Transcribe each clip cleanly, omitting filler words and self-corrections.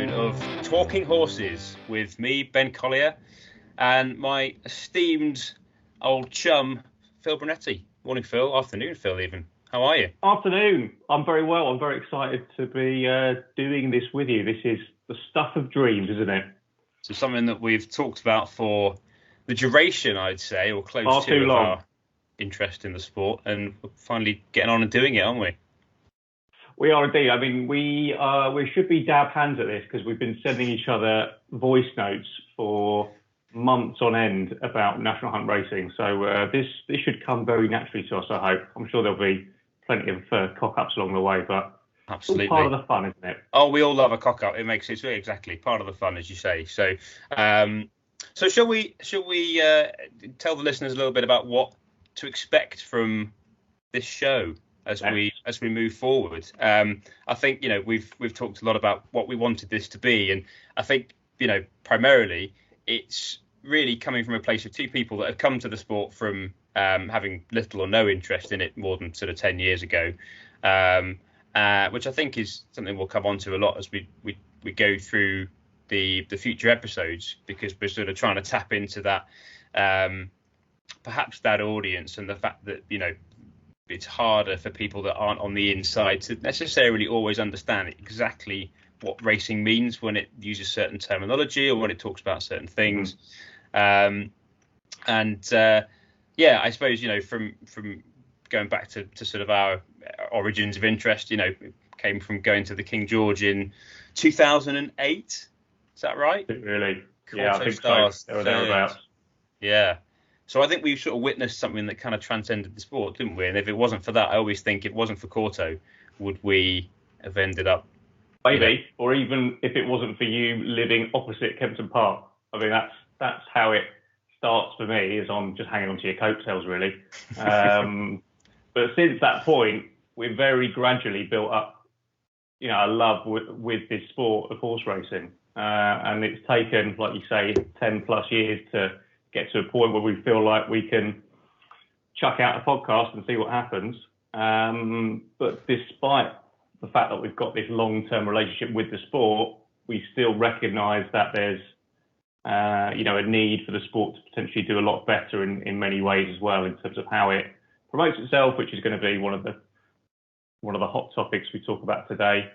episode of Talking Horses with me, Ben Collier, and my esteemed old chum, Phil Brunetti. Morning, Phil. Afternoon, Phil, even. How are you? Afternoon. I'm very well. I'm very excited to be doing this with you. This is the stuff of dreams, isn't it? So something that we've talked about for the duration, I'd say, or close Far to too long. Our interest in the sport, and we're finally getting on and doing it, aren't we? We are indeed. I mean, we should be dab hands at this because we've been sending each other voice notes for months on end about National Hunt racing. So this should come very naturally to us, I hope. I'm sure there'll be plenty of cock-ups along the way, but Absolutely. It's all part of the fun, isn't it? Oh, we all love a cock-up. It makes it exactly part of the fun, as you say. So, so shall we tell the listeners a little bit about what to expect from this show as we move forward? I think we've talked a lot about what we wanted this to be, and I think primarily it's really coming from a place of two people that have come to the sport from having little or no interest in it more than sort of 10 years ago, which I think is something we'll come on to a lot as we go through the future episodes, because we're sort of trying to tap into that perhaps that audience, and the fact that it's harder for people that aren't on the inside to necessarily always understand exactly what racing means when it uses certain terminology or when it talks about certain things. I suppose from going back to sort of our origins of interest, came from going to the King George in 2008. Is that right? Really? Yeah, I think Stars, so. Thereabouts. Yeah. So I think we've sort of witnessed something that kind of transcended the sport, didn't we? And if it wasn't for that, I always think if it wasn't for Corto, would we have ended up? Maybe, or even if it wasn't for you living opposite Kempton Park. I mean, that's how it starts for me, is on just hanging on to your coattails, really. But since that point, we've very gradually built up, a love with this sport of horse racing. And it's taken, like you say, 10 plus years to get to a point where we feel like we can chuck out a podcast and see what happens. But despite the fact that we've got this long-term relationship with the sport, we still recognise that there's, a need for the sport to potentially do a lot better in many ways as well, in terms of how it promotes itself, which is going to be one of the hot topics we talk about today.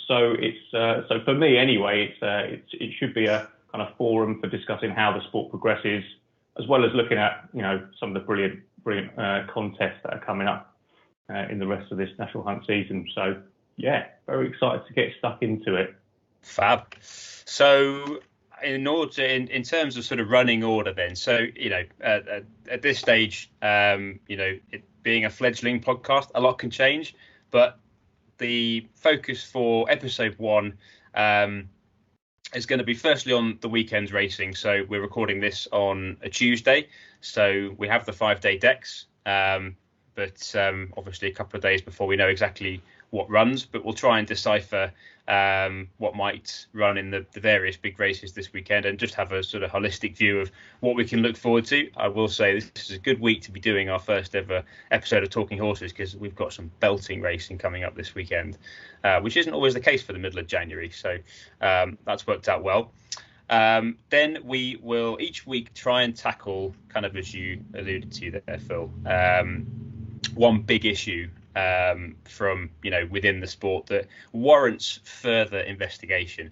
So for me anyway, it should be a kind of forum for discussing how the sport progresses, as well as looking at some of the brilliant contests that are coming up in the rest of this National Hunt season. So yeah, very excited to get stuck into it. Fab. So in terms of sort of running order then, so at this stage, it being a fledgling podcast, a lot can change, but the focus for episode 1 is going to be firstly on the weekend's racing. So we're recording this on a Tuesday, so we have the 5-day decks, but obviously a couple of days before we know exactly what runs, but we'll try and decipher what might run in the various big races this weekend, and just have a sort of holistic view of what we can look forward to. I will say this is a good week to be doing our first ever episode of Talking Horses, because we've got some belting racing coming up this weekend, which isn't always the case for the middle of January. So that's worked out well. Then we will each week try and tackle, kind of as you alluded to there, Phil, one big issue from within the sport that warrants further investigation,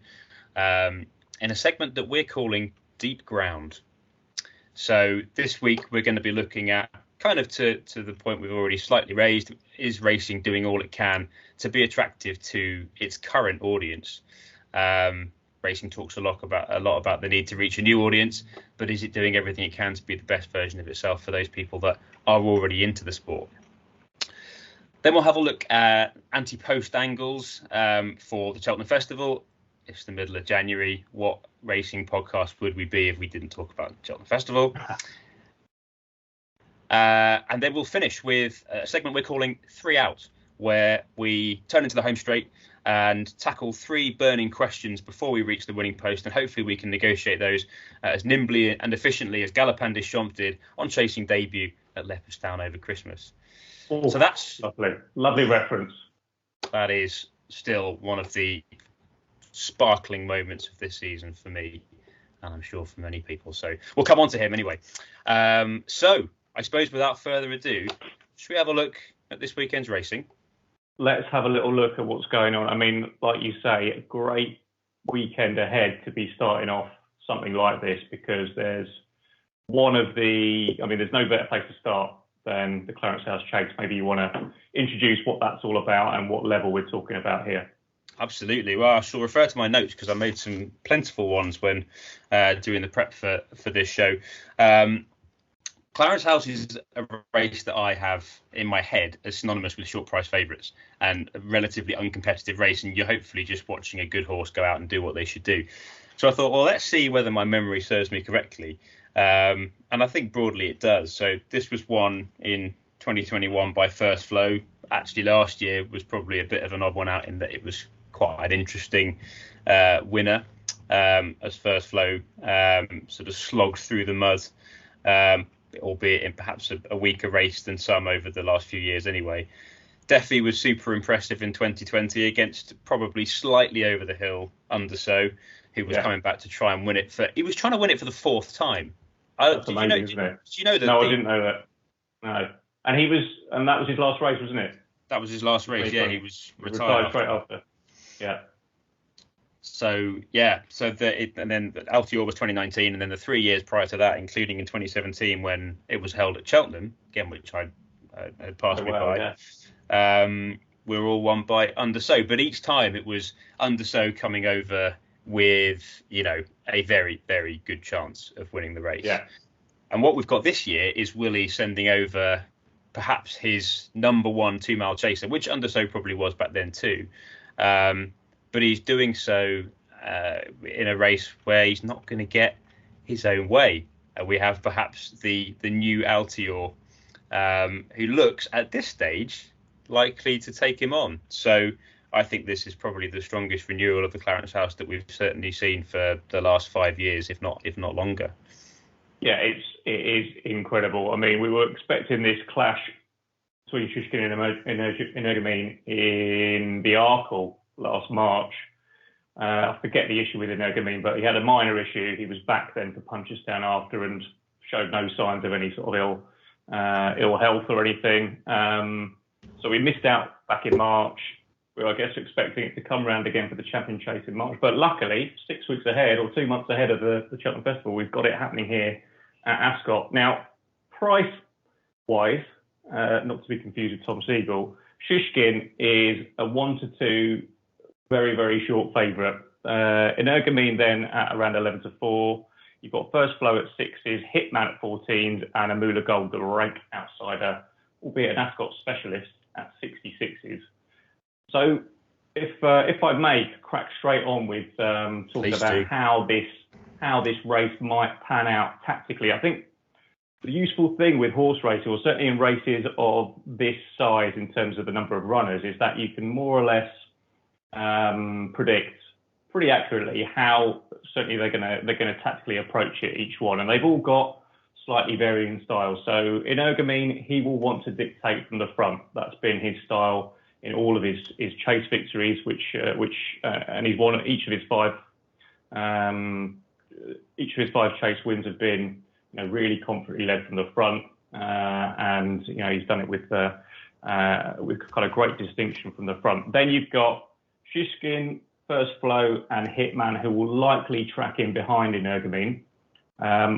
in a segment that we're calling Deep Ground. So this week we're going to be looking at, kind of to the point we've already slightly raised, is racing doing all it can to be attractive to its current audience? Racing talks a lot about the need to reach a new audience, but is it doing everything it can to be the best version of itself for those people that are already into the sport? Then we'll have a look at Antepost Angles for the Cheltenham Festival. It's the middle of January. What racing podcast would we be if we didn't talk about the Cheltenham Festival? And then we'll finish with a segment we're calling 3 Out, where we turn into the home straight and tackle 3 burning questions before we reach the winning post, and hopefully we can negotiate those as nimbly and efficiently as Galopin Des Champs did on Chasing debut at Leopardstown over Christmas. Oh, so that's lovely reference. That is still one of the sparkling moments of this season for me, and I'm sure for many people. So we'll come on to him anyway. So I suppose without further ado, should we have a look at this weekend's racing? Let's have a little look at what's going on. I mean, like you say, a great weekend ahead to be starting off something like this, because there's there's no better place to start than the Clarence House Chase. Maybe you want to introduce what that's all about and what level we're talking about here. Absolutely. Well, I shall refer to my notes because I made some plentiful ones when doing the prep for this show. Clarence House is a race that I have in my head as synonymous with short price favourites and a relatively uncompetitive race, and you're hopefully just watching a good horse go out and do what they should do. So I thought, well, let's see whether my memory serves me correctly. And I think broadly it does. So this was won in 2021 by First Flow. Actually, last year was probably a bit of an odd one out in that it was quite an interesting winner as First Flow sort of slogged through the mud, albeit in perhaps a weaker race than some over the last few years anyway. Deffy was super impressive in 2020 against probably slightly over the hill Underso, who was coming back to try and win it he was trying to win it for the fourth time. That's amazing, isn't it? Did you know that? No, I didn't know that. No. And that was his last race, wasn't it? That was his last race, yeah. He was retired straight after. Yeah. So, and then Altior was 2019, and then the 3 years prior to that, including in 2017 when it was held at Cheltenham, again, which I had passed me by, were all won by Underso. But each time it was Underso coming over with, a very, very good chance of winning the race. Yeah. And what we've got this year is Willie sending over perhaps his number one 2 mile chaser, which Underso probably was back then too. But he's doing so in a race where he's not going to get his own way. We have perhaps the new Altior, who looks at this stage likely to take him on. So I think this is probably the strongest renewal of the Clarence House that we've certainly seen for the last 5 years, if not longer. Yeah, it is incredible. I mean, we were expecting this clash between Shishkin and Energumene in the Arkle last March. I forget the issue with Energumene, but he had a minor issue. He was back then to punch us down after and showed no signs of any sort of ill health or anything. So we missed out back in March. We were, I guess, expecting it to come round again for the Champion Chase in March. But luckily, 6 weeks ahead or 2 months ahead of the Cheltenham Festival, we've got it happening here at Ascot. Now, price-wise, not to be confused with Tom Siegel, Shishkin is a 1-2, very, very short favourite. Energumene then at around 11-4. You've got First Flow at 6s, Hitman at 14s, and Amula Gold, the rank outsider, albeit an Ascot specialist, at 66s. So if I may crack straight on with talking about how this race might pan out tactically, I think the useful thing with horse racing, or certainly in races of this size in terms of the number of runners, is that you can more or less predict pretty accurately how certainly they're gonna tactically approach it, each one, and they've all got slightly varying styles. So in Energumene, he will want to dictate from the front. That's been his style in all of his chase victories, and he's won each of his five chase wins have been really confidently led from the front, and he's done it with kind of great distinction from the front. Then you've got Shishkin, First Flow, and Hitman, who will likely track in behind Energumene.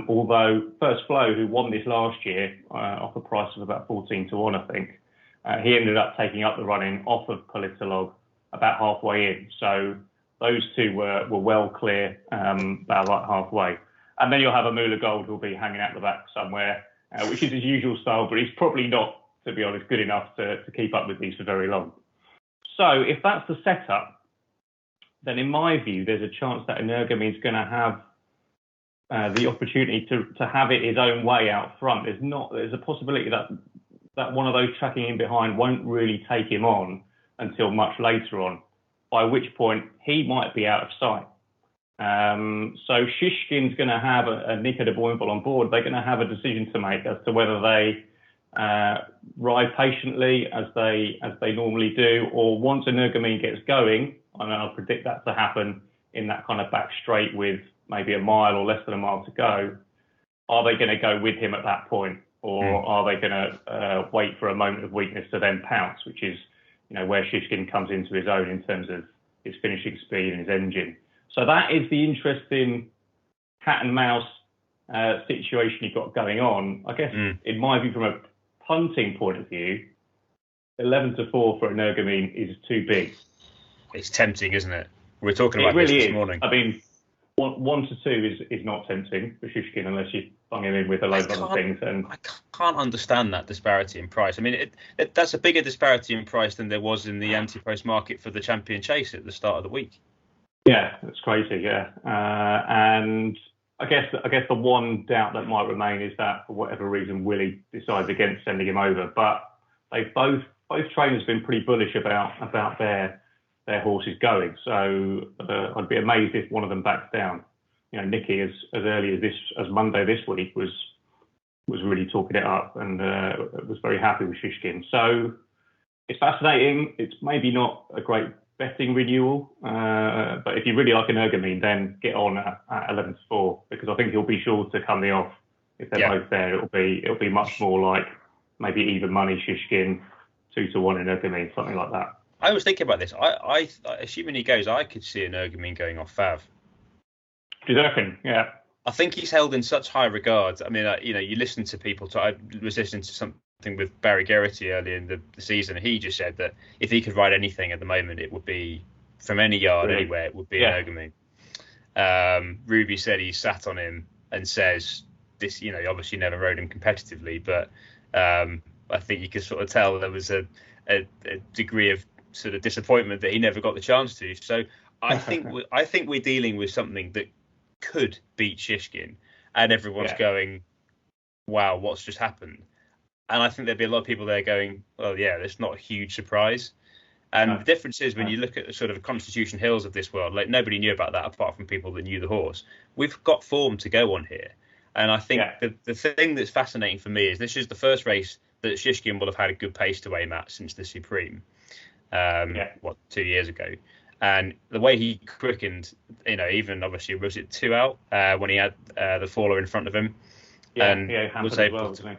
Although First Flow, who won this last year off a price of about 14-1, I think, he ended up taking up the running off of Politolog about halfway in. So those two were well clear about like halfway. And then you'll have Amula Gold, who'll be hanging out the back somewhere, which is his usual style, but he's probably not, to be honest, good enough to keep up with these for very long. So if that's the setup, then in my view, there's a chance that Energumene's going to have the opportunity to have it his own way out front. There's a possibility that one of those tracking in behind won't really take him on until much later on, by which point he might be out of sight. So Shishkin's going to have a Nico de Boinville on board. They're going to have a decision to make as to whether they ride patiently as they normally do, or once Energumene gets going, and I'll predict that to happen in that kind of back straight with maybe a mile or less than a mile to go, are they going to go with him at that point, or are they going to wait for a moment of weakness to then pounce, which is, where Shishkin comes into his own in terms of his finishing speed and his engine. So that is the interesting cat and mouse situation you've got going on. I guess, in my view, from a punting point of view, 11-4 for Energumene is too big. It's tempting, isn't it? We were talking about this morning. I mean, 1-2 is not tempting for Shishkin unless you bung him in with a load of other things. And I can't understand that disparity in price. I mean, that's a bigger disparity in price than there was in the Antepost market for the Champion Chase at the start of the week. Yeah, that's crazy. Yeah, and I guess the one doubt that might remain is that for whatever reason Willie decides against sending him over. But they both trainers have been pretty bullish about their horses going. So I'd be amazed if one of them backs down. Nicky as early as Monday this week was really talking it up and was very happy with Shishkin. So it's fascinating. It's maybe not a great betting renewal, but if you really like Energumene, then get on at 11-4, because I think he'll be sure to come the off if they're both there. It'll be much more like maybe even money Shishkin, 2-1 Energumene, something like that. I was thinking about this. I assuming he goes, I could see Energumene going off Fav. Do you reckon? Yeah. I think he's held in such high regard. I mean, you listen to people. I was listening to something with Barry Geraghty earlier in the season. He just said that if he could ride anything at the moment, it would be from any yard anywhere. It would be Energumene. Ruby said he sat on him and says this. Obviously never rode him competitively, but I think you could sort of tell there was a degree of sort of disappointment that he never got the chance to. So I think we're dealing with something that could beat Shishkin, and everyone's going, wow, what's just happened? And I think there'd be a lot of people there going, well, yeah, that's not a huge surprise. And the difference is when you look at the sort of Constitution Hills of this world, like nobody knew about that apart from people that knew the horse. We've got form to go on here. And I think the thing that's fascinating for me is this is the first race that Shishkin will have had a good pace to aim at since the Supreme, 2 years ago. And the way he quickened, even obviously was it 2 out when he had the faller in front of him, and was able to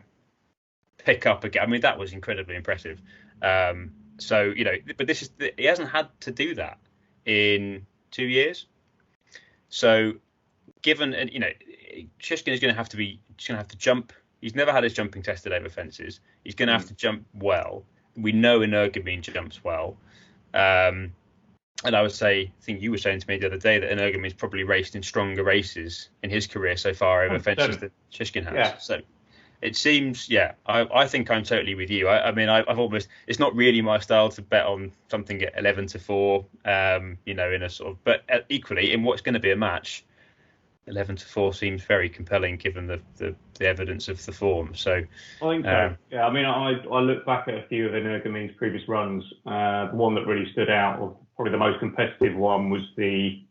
pick up again. I mean, that was incredibly impressive. So but he hasn't had to do that in 2 years. So given Shishkin is going to have to jump. He's never had his jumping tested over fences. He's going to have to jump well. We know Energumene jumps well. And I think you were saying to me the other day that Energumene's probably raced in stronger races in his career so far over fences than Shishkin has. Yeah. So it seems, I think I'm totally with you. I mean, I've almost, it's not really my style to bet on something at 11-4, in a sort of, but equally in what's going to be a match, 11-4 seems very compelling given the evidence of the form. So I think so. I mean, I look back at a few of Energumene's previous runs. The one that really stood out, or probably the most competitive one, was the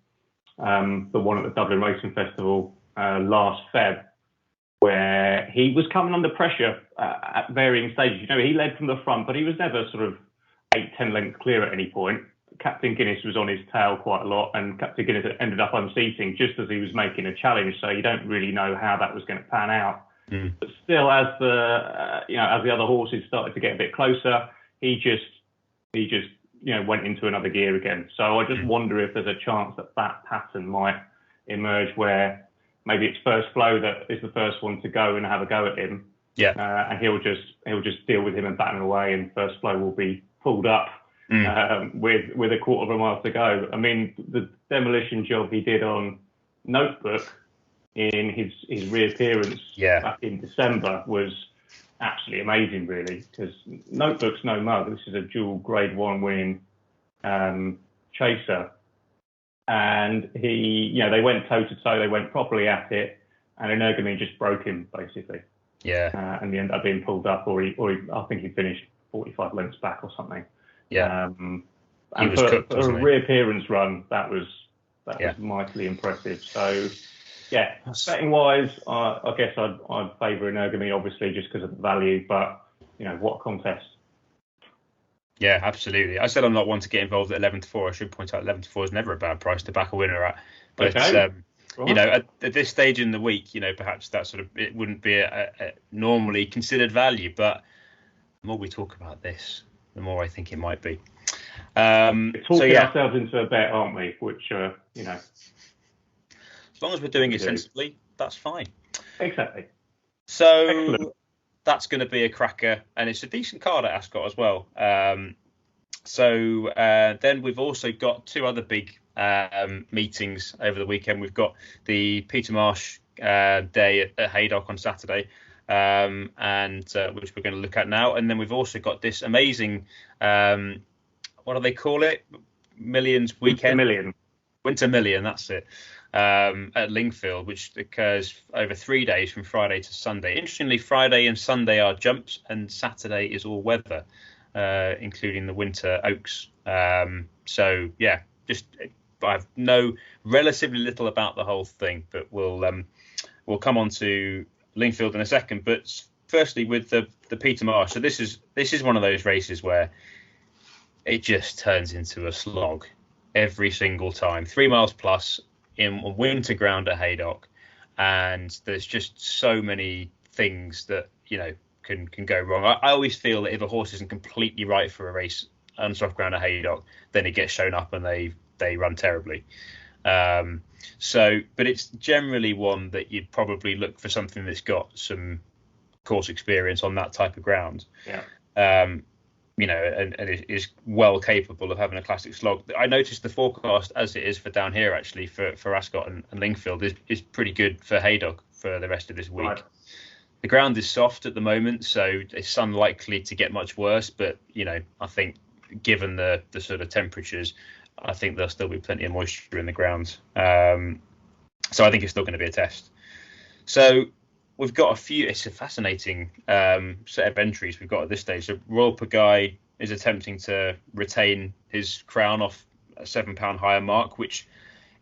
one at the Dublin Racing Festival last Feb, where he was coming under pressure at varying stages. He led from the front, but he was never sort of 8-10 lengths clear at any point. Captain Guinness was on his tail quite a lot, and Captain Guinness ended up unseating just as he was making a challenge. So you don't really know how that was going to pan out. But still, as the other horses started to get a bit closer, he just went into another gear again. So I just wonder if there's a chance that pattern might emerge where maybe it's First Flow that is the first one to go and have a go at him. And he'll just deal with him and bat him away, and First Flow will be pulled up with a quarter of a mile to go. I mean, the demolition job he did on Notebook in his reappearance back in December was absolutely amazing, really, because Notebook's no mug. This is a dual Grade 1 winning chaser. And they went toe to toe, they went properly at it, and Energumene just broke him, basically. And he ended up being pulled up, or I think he finished 45 lengths back or something. And for a reappearance run, that was mightily impressive. So, betting wise, I guess I'd favour Energumene, obviously, just because of the value. But what a contest. Yeah, absolutely. I said I'm not one to get involved at 11 to 4. I should point out 11 to 4 is never a bad price to back a winner at. But Okay. Right. At this stage in the week, perhaps that it wouldn't be a normally considered value. But the more we talk about this, the more I think it might be. We're talking ourselves into a bet, aren't we? Which, as long as we're doing it sensibly, that's fine. Exactly. So excellent. That's going to be a cracker, and it's a decent card at Ascot as well. Then we've also got two other big meetings over the weekend. We've got the Peter Marsh day at Haydock on Saturday, and which we're going to look at now. And then we've also got this amazing, what do they call it? Millions weekend? Winter Million, that's it. At Lingfield, which occurs over 3 days from Friday to Sunday. Interestingly, Friday and Sunday are jumps, and Saturday is all weather, including the Winter Oaks. I know relatively little about the whole thing, but we'll come on to Lingfield in a second. But firstly, with the Peter Marsh, so this is one of those races where it just turns into a slog every single time. 3 miles plus in a winter ground at Haydock, and there's just so many things that can go wrong. I always feel that if a horse isn't completely right for a race on soft ground at Haydock, then it gets shown up and they run terribly. But it's generally one that you'd probably look for something that's got some course experience on that type of ground. Yeah. And it is well capable of having a classic slog. I noticed the forecast, as it is for down here, actually, for Ascot and Lingfield, is pretty good for Haydock for the rest of this week. Right. The ground is soft at the moment, so it's unlikely to get much worse. But, I think given the sort of temperatures, I think there'll still be plenty of moisture in the ground. So I think it's still going to be a test. So we've got it's a fascinating set of entries we've got at this stage. So Royal Pagaille is attempting to retain his crown off a £7 higher mark, which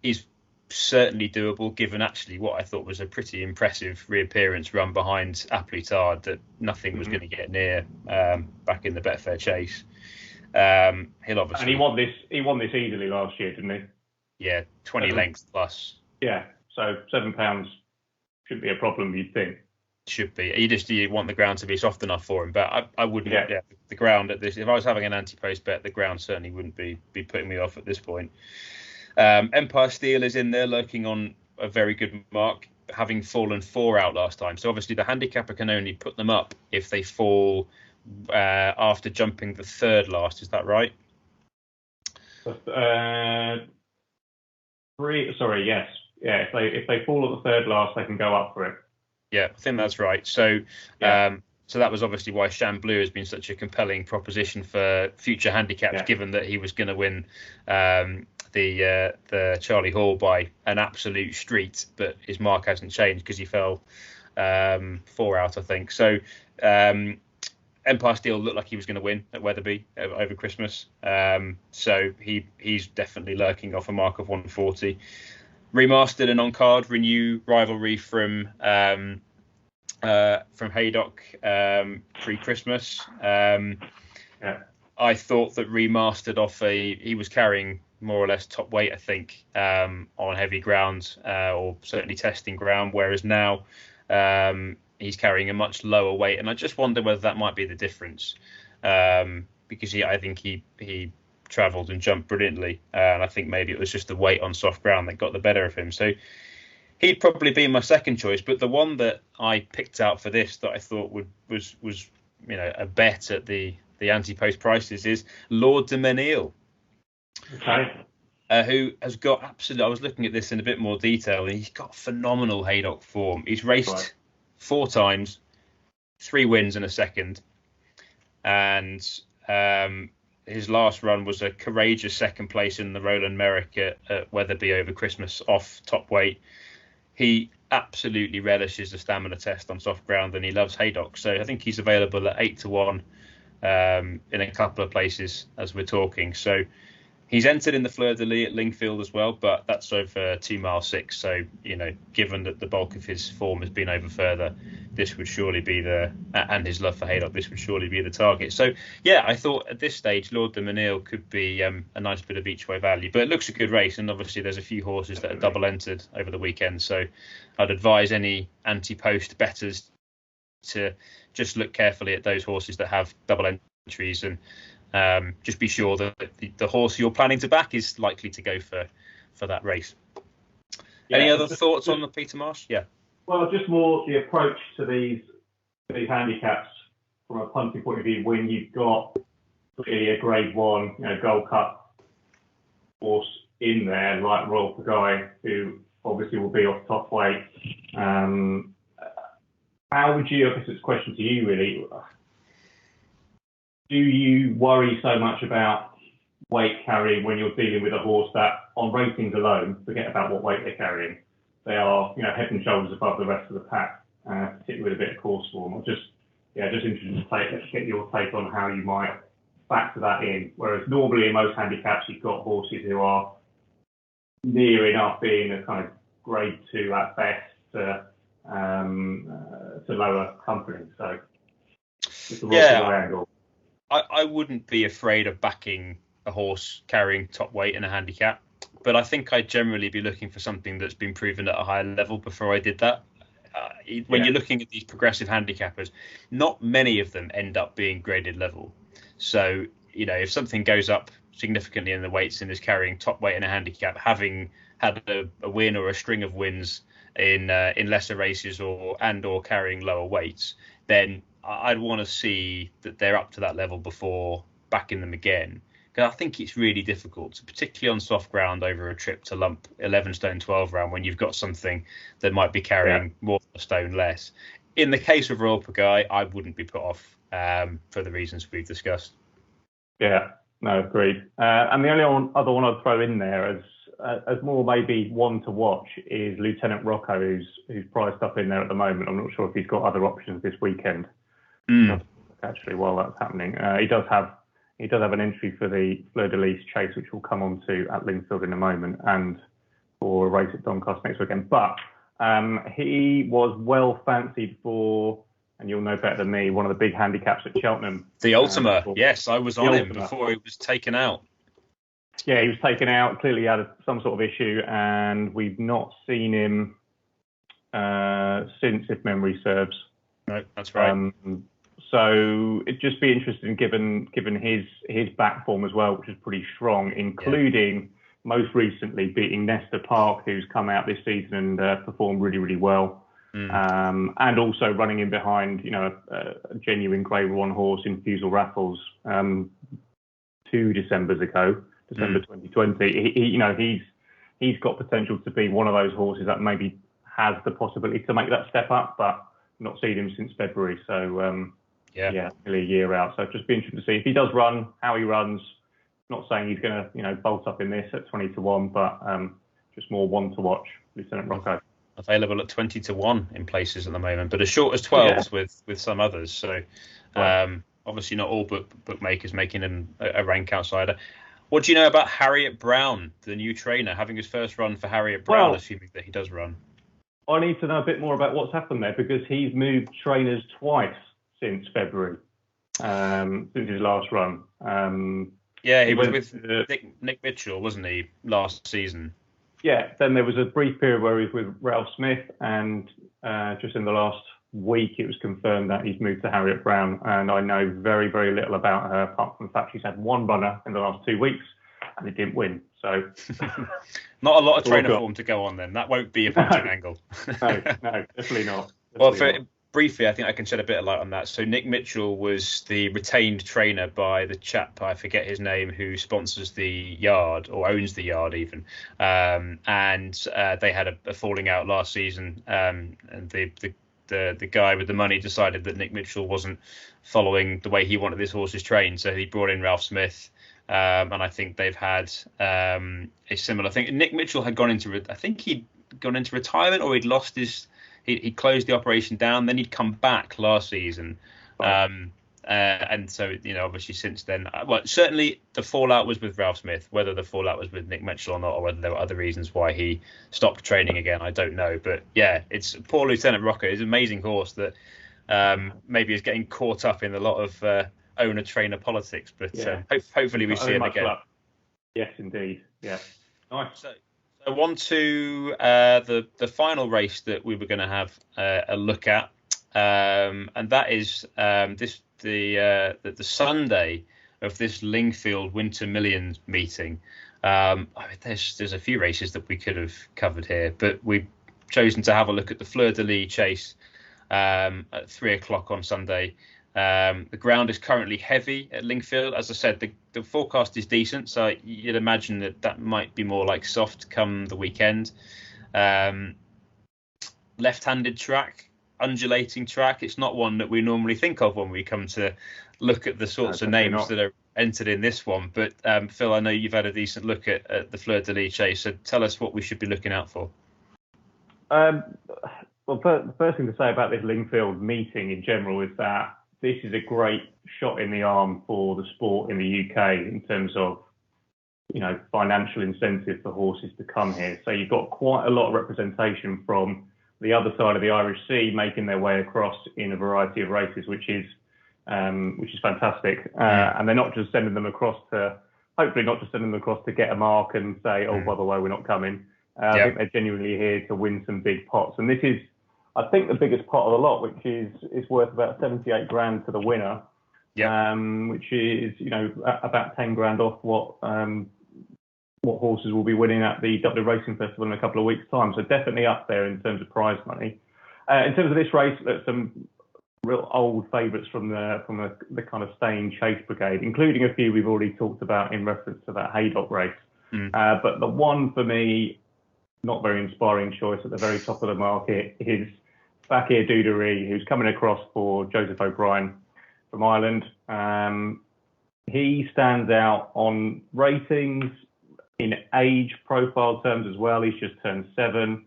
is certainly doable given actually what I thought was a pretty impressive reappearance run behind A Plus Tard that nothing was going to get near back in the Betfair Chase. He'll obviously, and he won this easily last year, didn't he? Yeah, 20 lengths plus. Yeah, so £7 shouldn't be a problem, you'd think. Should be. You want the ground to be soft enough for him, but I wouldn't. Yeah, the ground at this. If I was having an anti-post bet, the ground certainly wouldn't be putting me off at this point. Empire Steel is in there, lurking on a very good mark, having fallen 4 out last time. So obviously the handicapper can only put them up if they fall after jumping the 3rd last. Is that right? Yes. Yeah, if they fall at the 3rd last, they can go up for it. Yeah, I think that's right. So, so that was obviously why Chambleu has been such a compelling proposition for future handicaps, given that he was going to win the Charlie Hall by an absolute street, but his mark hasn't changed because he fell 4 out, I think. So, Empire Steel looked like he was going to win at Wetherby over Christmas. So he's definitely lurking off a mark of 140. Remastered and on card, Renew rivalry from Haydock pre-Christmas. I thought that Remastered he was carrying more or less top weight, I think, on heavy ground or certainly testing ground, whereas now he's carrying a much lower weight, and I just wonder whether that might be the difference, because I think he travelled and jumped brilliantly, and I think maybe it was just the weight on soft ground that got the better of him. So he'd probably be my second choice, but the one that I picked out for this that I thought was a bet at the anti-post prices is Lord de Menil. Okay. Who has got absolutely, I was looking at this in a bit more detail, and he's got phenomenal Haydock form. He's raced 4 times, 3 wins and a second, and his last run was a courageous second place in the Roland Merrick at Wetherby over Christmas off top weight. He absolutely relishes the stamina test on soft ground, and he loves Haydock. So I think he's available at 8 to 1 in a couple of places as we're talking. So he's entered in the Fleur de Lis at Lingfield as well, but that's over 2 mile 6. So, given that the bulk of his form has been over further, this would surely be and his love for Haydock, this would surely be the target. So yeah, I thought at this stage Lord de Menil could be a nice bit of each way value, but it looks a good race, and obviously there's a few horses that are double entered over the weekend, so I'd advise any anti-post bettors to just look carefully at those horses that have double entries, and just be sure that the horse you're planning to back is likely to go for that race. Any other thoughts on the Peter Marsh? Yeah. Well, just more the approach to these handicaps from a punting point of view, when you've got clearly a Grade 1, Gold Cup horse in there, like Royal Pagaille, who obviously will be off top weight. How would you, I guess it's a question to you really, do you worry so much about weight carrying when you're dealing with a horse that, on ratings alone, forget about what weight they're carrying, they are, head and shoulders above the rest of the pack, particularly with a bit of course form? I'm just interested to get your take on how you might factor that in. Whereas normally in most handicaps, you've got horses who are near enough being a kind of Grade 2 at best to lower company. So it's a right angle. I wouldn't be afraid of backing a horse carrying top weight in a handicap, but I think I'd generally be looking for something that's been proven at a higher level before I did that. When you're looking at these progressive handicappers, not many of them end up being graded level. So, if something goes up significantly in the weights and is carrying top weight in a handicap, having had a win or a string of wins in lesser races or carrying lower weights, then I'd want to see that they're up to that level before backing them again. Because I think it's really difficult, particularly on soft ground over a trip to lump 11 stone 12 round, when you've got something that might be carrying more than a stone less. In the case of Royal Pagaille, I wouldn't be put off for the reasons we've discussed. Yeah, no, agreed. And the only other one I'd throw in there as more maybe one to watch is Lieutenant Rocco, who's priced up in there at the moment. I'm not sure if he's got other options this weekend. Actually, while that's happening, he does have an entry for the Fleur de Lis Chase, which we'll come on to at Lingfield in a moment, and for a race at Doncaster next weekend. But he was well fancied for, and you'll know better than me, one of the big handicaps at Cheltenham. The Ultima, yes, I was on him before he was taken out. Yeah, he was taken out. Clearly, he had some sort of issue, and we've not seen him since, if memory serves. No, that's right. So it'd just be interesting, given his back form as well, which is pretty strong, including most recently beating Nesta Park, who's come out this season and performed really, really well. And also running in behind, a genuine Grade 1 horse in Fusel Raffles 2 Decembers ago, December 2020. He's got potential to be one of those horses that maybe has the possibility to make that step up, but not seen him since February. So nearly a year out. So just be interesting to see if he does run, how he runs. Not saying he's going to, bolt up in this at 20-1, but just more one to watch, Lieutenant Rocco. Available at 20-1 in places at the moment, but as short as 12s with some others. So obviously not all bookmakers making him a rank outsider. What do you know about Harriet Brown, the new trainer, having his first run for Harriet Brown, assuming that he does run? I need to know a bit more about what's happened there, because he's moved trainers twice since February, since his last run. He was with Nick Mitchell, wasn't he, last season? Yeah, then there was a brief period where he was with Ralph Smith, and just in the last week it was confirmed that he's moved to Harriet Brown, and I know very, very little about her, apart from the fact she's had one runner in the last 2 weeks, and it didn't win. So not a lot of trainer form to go on then. That won't be a punting angle. No, definitely not. Briefly, I think I can shed a bit of light on that. So Nick Mitchell was the retained trainer by the chap, I forget his name, who sponsors the yard or owns the yard even. And they had a falling out last season. And the guy with the money decided that Nick Mitchell wasn't following the way he wanted his horses trained. So he brought in Ralph Smith. And I think they've had a similar thing. Nick Mitchell had gone into retirement, or he'd lost his... He closed the operation down, then he'd come back last season. And so, obviously since then, well, certainly the fallout was with Ralph Smith. Whether the fallout was with Nick Mitchell or not, or whether there were other reasons why he stopped training again, I don't know. But yeah, it's poor Lieutenant Rocket. It's an amazing horse that maybe is getting caught up in a lot of owner-trainer politics. But hopefully we see him again. Luck. Yes, indeed. Yeah. Nice. So on to the final race that we were going to have a look at, and that is the Sunday of this Lingfield Winter Millions meeting. There's a few races that we could have covered here, but we've chosen to have a look at the Fleur de Lis Chase at 3:00 on Sunday. The ground is currently heavy at Lingfield. As I said, the forecast is decent, so you'd imagine that might be more like soft come the weekend. Left-handed track, undulating track. It's not one that we normally think of when we come to look at the sorts of names that are entered in this one. But Phil, I know you've had a decent look at the Fleur de Lis Chase, so tell us what we should be looking out for. Well, the first thing to say about this Lingfield meeting in general is that this is a great shot in the arm for the sport in the UK in terms of, financial incentive for horses to come here. So you've got quite a lot of representation from the other side of the Irish Sea making their way across in a variety of races, which is fantastic. And they're not just sending them across to get a mark and say, oh, by the way, we're not coming. I think they're genuinely here to win some big pots. And this is, I think, the biggest pot of the lot, which is worth about 78 grand to the winner, which is, about 10 grand off what horses will be winning at the Dublin Racing Festival in a couple of weeks' time. So definitely up there in terms of prize money. In terms of this race, there's some real old favourites from the kind of staying Chase brigade, including a few we've already talked about in reference to that Haydock race. But the one for me, not very inspiring choice at the very top of the market is Fakir Dudery, who's coming across for Joseph O'Brien from Ireland. He stands out on ratings, in age profile terms as well. He's just turned 7.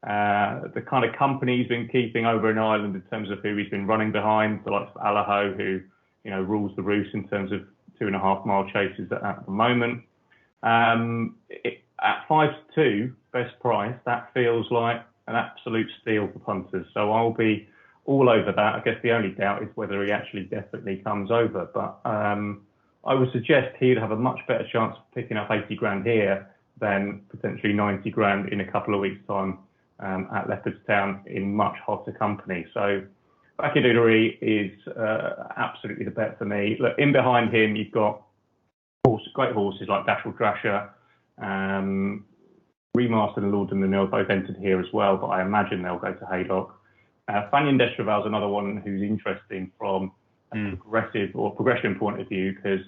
The kind of company he's been keeping over in Ireland in terms of who he's been running behind, the likes of Allaho, who rules the roost in terms of 2.5 mile chases at the moment. At 5-2 best price, that feels like an absolute steal for punters. So I'll be all over that. I guess the only doubt is whether he actually definitely comes over. But I would suggest he'd have a much better chance of picking up 80 grand here than potentially 90 grand in a couple of weeks' time at Leopardstown in much hotter company. So Fakir Dudery is absolutely the bet for me. Look, in behind him, you've got great horses like Dashel Drasher, Remastered and Lord and the Nil both entered here as well, but I imagine they'll go to Haydock. Fanion Destraval is another one who's interesting from a progression point of view, because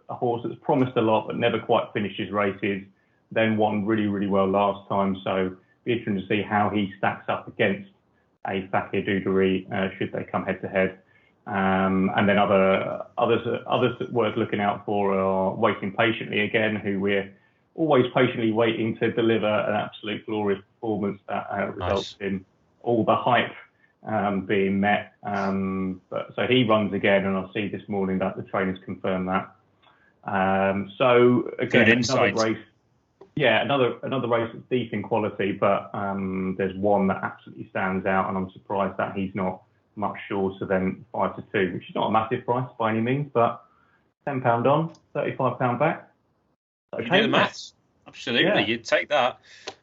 a horse that's promised a lot but never quite finished his races, then won really, really well last time. So be interesting to see how he stacks up against a Fakir Dudery should they come head to head. And then others worth looking out for are Waiting Patiently again, who we're always patiently waiting to deliver an absolute glorious performance that results in all the hype being met. So he runs again, and I'll see this morning that the trainers confirm that. So again, another race. Yeah, another race that's deep in quality, but there's one that absolutely stands out, and I'm surprised that he's not much shorter than 5-2, which is not a massive price by any means, but £10 on, £35 back. You do the maths. Absolutely, yeah. You'd take that.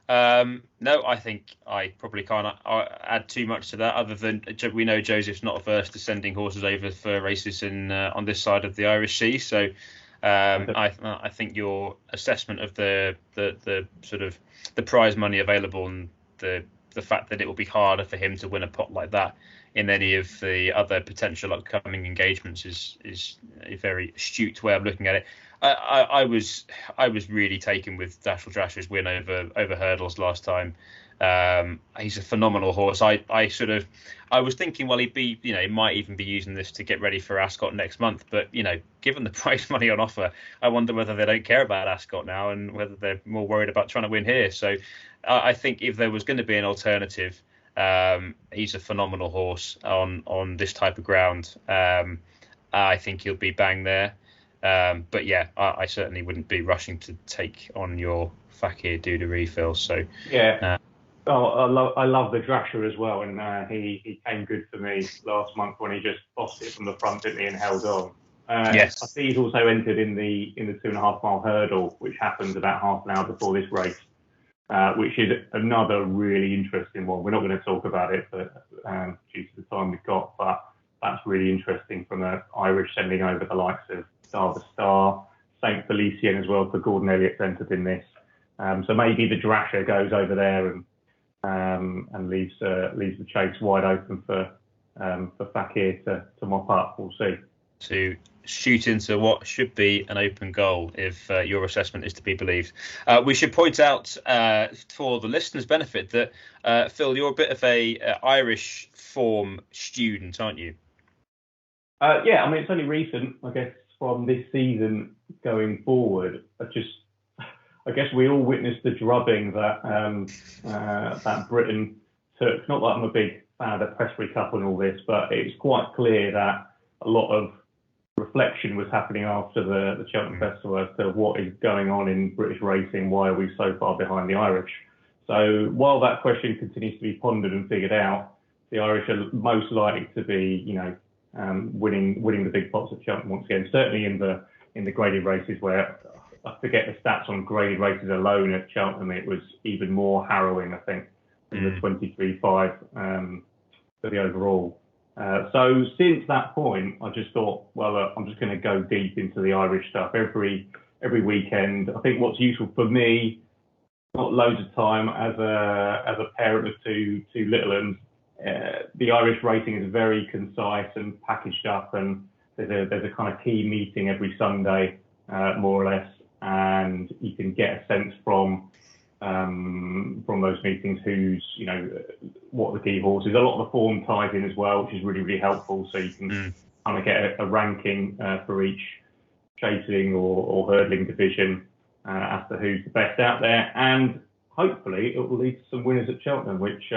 No, I think I probably can't add too much to that, other than we know Joseph's not averse to sending horses over for races on this side of the Irish Sea. So I think your assessment of the sort of the prize money available and the fact that it will be harder for him to win a pot like that in any of the other potential upcoming engagements is a very astute way of looking at it. I was really taken with Dashel Drasher's win over hurdles last time. He's a phenomenal horse. I was thinking, well, he might even be using this to get ready for Ascot next month. But given the prize money on offer, I wonder whether they don't care about Ascot now and whether they're more worried about trying to win here. So I think if there was going to be an alternative, he's a phenomenal horse on this type of ground. I think you'll be bang there. But yeah, I certainly wouldn't be rushing to take on your Fakir Dudery, Phil. So yeah. I love the Drasher as well, and he came good for me last month when he just bossed it from the front, didn't he, and held on. yes. I see he's also entered in the 2.5 mile hurdle, which happens about half an hour before this race, which is another really interesting one. We're not going to talk about it, but due to the time we've got, but that's really interesting from the Irish sending over the likes of Star the Star, Saint Felicien as well, for Gordon Elliott's entered in this. So maybe the Drasher goes over there and leaves the chase wide open for Fakir to mop up. We'll see. To shoot into what should be an open goal, if your assessment is to be believed. We should point out for the listeners' benefit that Phil, you're a bit of a Irish form student, aren't you? Yeah, I mean, it's only recent, I guess, from this season going forward. I guess we all witnessed the drubbing that Britain took. Not that I'm a big fan of the Prestbury Cup and all this, but it's quite clear that a lot of reflection was happening after the Cheltenham Festival as to what is going on in British racing. Why are we so far behind the Irish? So while that question continues to be pondered and figured out, the Irish are most likely to be, winning the big pots at Cheltenham once again. Certainly in the graded races, where I forget the stats on graded races alone at Cheltenham, it was even more harrowing, I think, than the 23.5 for the overall. So since that point, I just thought, well, I'm just going to go deep into the Irish stuff every weekend. I think what's useful for me, not loads of time as a parent of two little ones. The Irish racing is very concise and packaged up, and there's a kind of key meeting every Sunday, more or less, and you can get a sense from those meetings who's, what the key horse is. A lot of the form ties in as well, which is really, really helpful. So you can kind of get a ranking for each chasing or hurdling division as to who's the best out there. And hopefully it will lead to some winners at Cheltenham, which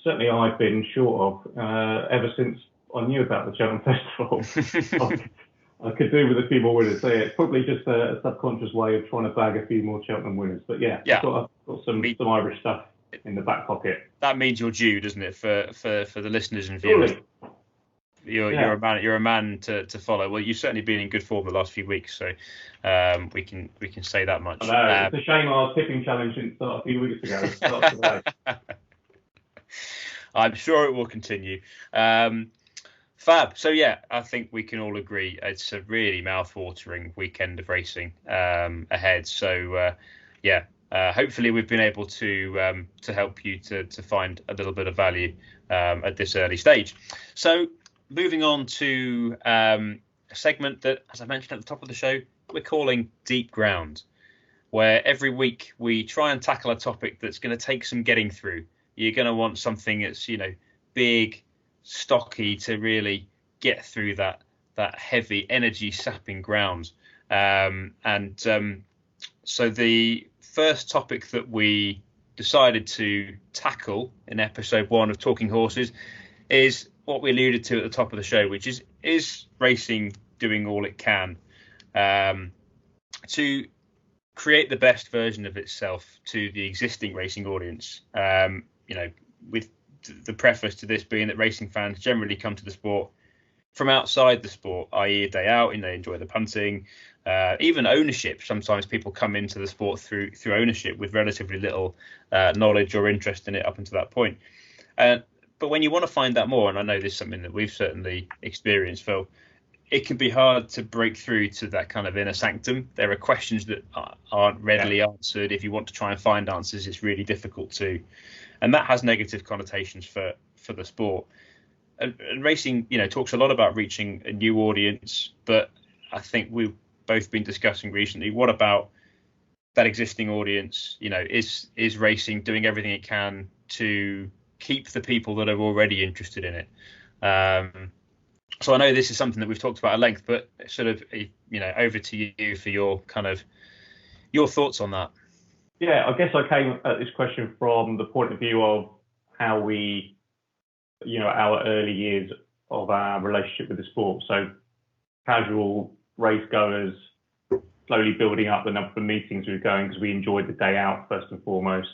certainly I've been short of ever since I knew about the Cheltenham Festival. I could do with a few more winners. So yeah, it's probably just a subconscious way of trying to bag a few more Cheltenham winners. But yeah. I've got some Irish stuff in the back pocket. That means you're due, doesn't it, for the listeners and viewers? Surely. You're a man to follow. Well, you've certainly been in good form the last few weeks, so we can say that much. It's a shame our tipping challenge didn't start a few weeks ago. It starts today. I'm sure it will continue. Fab. So yeah, I think we can all agree it's a really mouth-watering weekend of racing ahead. So hopefully we've been able to help you to find a little bit of value at this early stage. So moving on to a segment that, as I mentioned at the top of the show, we're calling Deep Ground, where every week we try and tackle a topic that's going to take some getting through. You're going to want something that's, big, stocky to really get through that heavy energy sapping ground. So the first topic that we decided to tackle in episode 1 of Talking Horses is what we alluded to at the top of the show, which is racing doing all it can to create the best version of itself to the existing racing audience. With the preface to this being that racing fans generally come to the sport from outside the sport, i.e. a day out, and they enjoy the punting, even ownership. Sometimes people come into the sport through ownership with relatively little knowledge or interest in it up until that point. But when you want to find out more, and I know this is something that we've certainly experienced, Phil, it can be hard to break through to that kind of inner sanctum. There are questions that aren't readily answered. If you want to try and find answers, it's really difficult to. And that has negative connotations for the sport. And racing, talks a lot about reaching a new audience, but I think we've both been discussing recently, what about that existing audience? Is racing doing everything it can to keep the people that are already interested in it? So I know this is something that we've talked about at length, but sort of, over to you for your thoughts on that. Yeah, I guess I came at this question from the point of view of how we, our early years of our relationship with the sport. So casual race goers, slowly building up the number of meetings we were going because we enjoyed the day out first and foremost.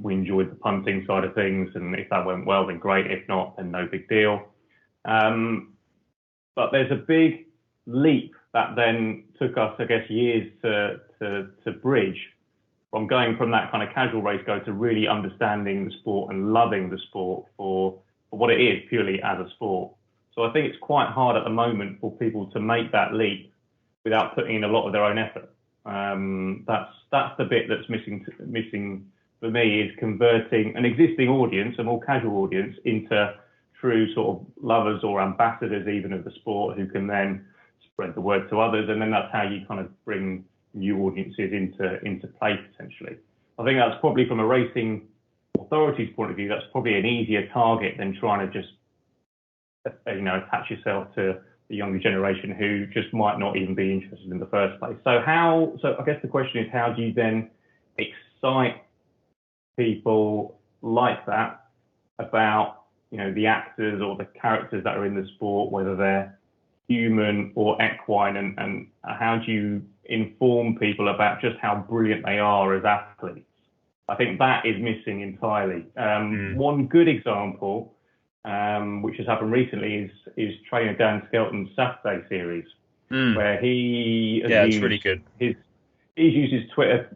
We enjoyed the punting side of things, and if that went well, then great. If not, then no big deal. But there's a big leap that then took us, I guess, years to bridge from going from that kind of casual race go to really understanding the sport and loving the sport for what it is purely as a sport. So I think it's quite hard at the moment for people to make that leap without putting in a lot of their own effort. That's the bit that's missing for me, is converting an existing audience, a more casual audience, into true sort of lovers or ambassadors even of the sport, who can then spread the word to others, and then that's how you kind of bring new audiences into play potentially. I think that's probably, from a racing authority's point of view, that's probably an easier target than trying to just attach yourself to the younger generation who just might not even be interested in the first place. So I guess the question is, how do you then excite people like that about, the actors or the characters that are in the sport, whether they're human or equine, and how do you inform people about just how brilliant they are as athletes? I think that is missing entirely. One good example, which has happened recently, is trainer Dan Skelton's Saturday series, where it's really good. He's used his Twitter,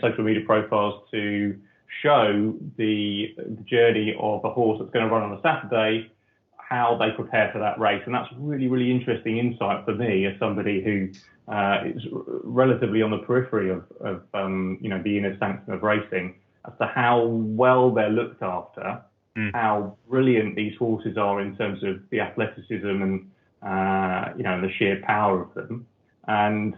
social media profiles to show the journey of a horse that's going to run on a Saturday, how they prepare for that race. And that's really, really interesting insight for me, as somebody who is relatively on the periphery of the inner sanctum of racing, as to how well they're looked after, how brilliant these horses are in terms of the athleticism and the sheer power of them. And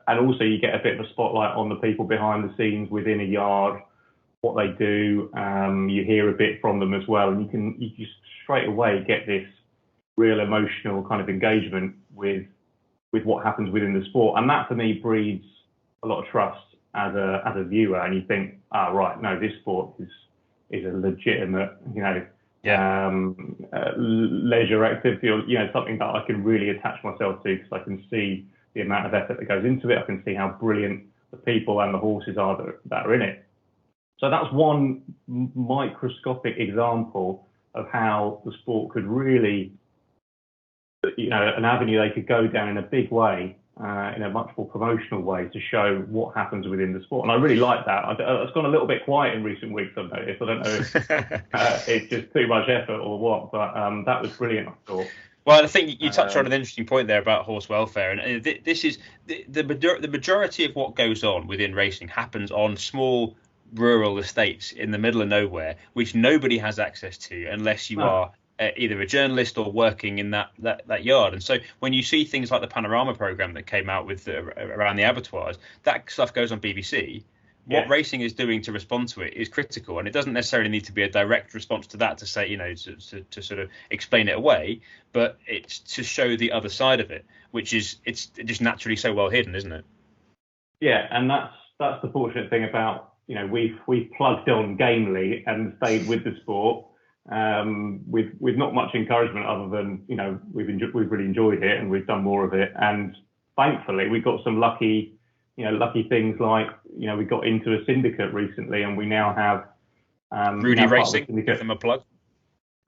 also you get a bit of a spotlight on the people behind the scenes within a yard, what they do. You hear a bit from them as well, and you just straight away get this real emotional kind of engagement with what happens within the sport, and that for me breeds a lot of trust as a viewer. And you think, right, no, this sport is a legitimate, leisure activity, or something that I can really attach myself to, because I can see the amount of effort that goes into it. I can see how brilliant the people and the horses are that are in it. So that's one microscopic example of how the sport could really, an avenue they could go down in a big way, in a much more promotional way, to show what happens within the sport. And I really like that. It's gone a little bit quiet in recent weeks, I've noticed. I don't know if it's just too much effort or what, but that was brilliant, I thought. Well, I think you touched on an interesting point there about horse welfare, and this is the majority of what goes on within racing happens on small rural estates in the middle of nowhere, which nobody has access to unless you are either a journalist or working in that yard. And so when you see things like the Panorama program that came out with around the abattoirs, that stuff goes on BBC. What racing is doing to respond to it is critical, and it doesn't necessarily need to be a direct response to that to say, to sort of explain it away, but it's to show the other side of it, which is, it's just naturally so well hidden, isn't it? Yeah, and that's the fortunate thing about, we've plugged on gamely and stayed with the sport, with not much encouragement other than, we've really enjoyed it and we've done more of it. And thankfully we've got some lucky things, like, we got into a syndicate recently, and we now have Rudy Racing. Give them a plug.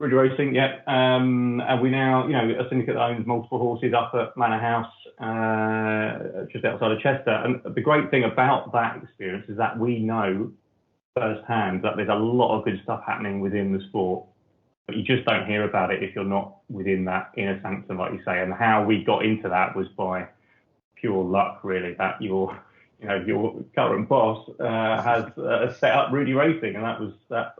Rudy Racing, yeah. And we now, a syndicate that owns multiple horses up at Manor House, just outside of Chester. And the great thing about that experience is that we know firsthand that there's a lot of good stuff happening within the sport, but you just don't hear about it if you're not within that inner sanctum, like you say. And how we got into that was by pure luck, really, that your current boss has set up Rudy Racing, and that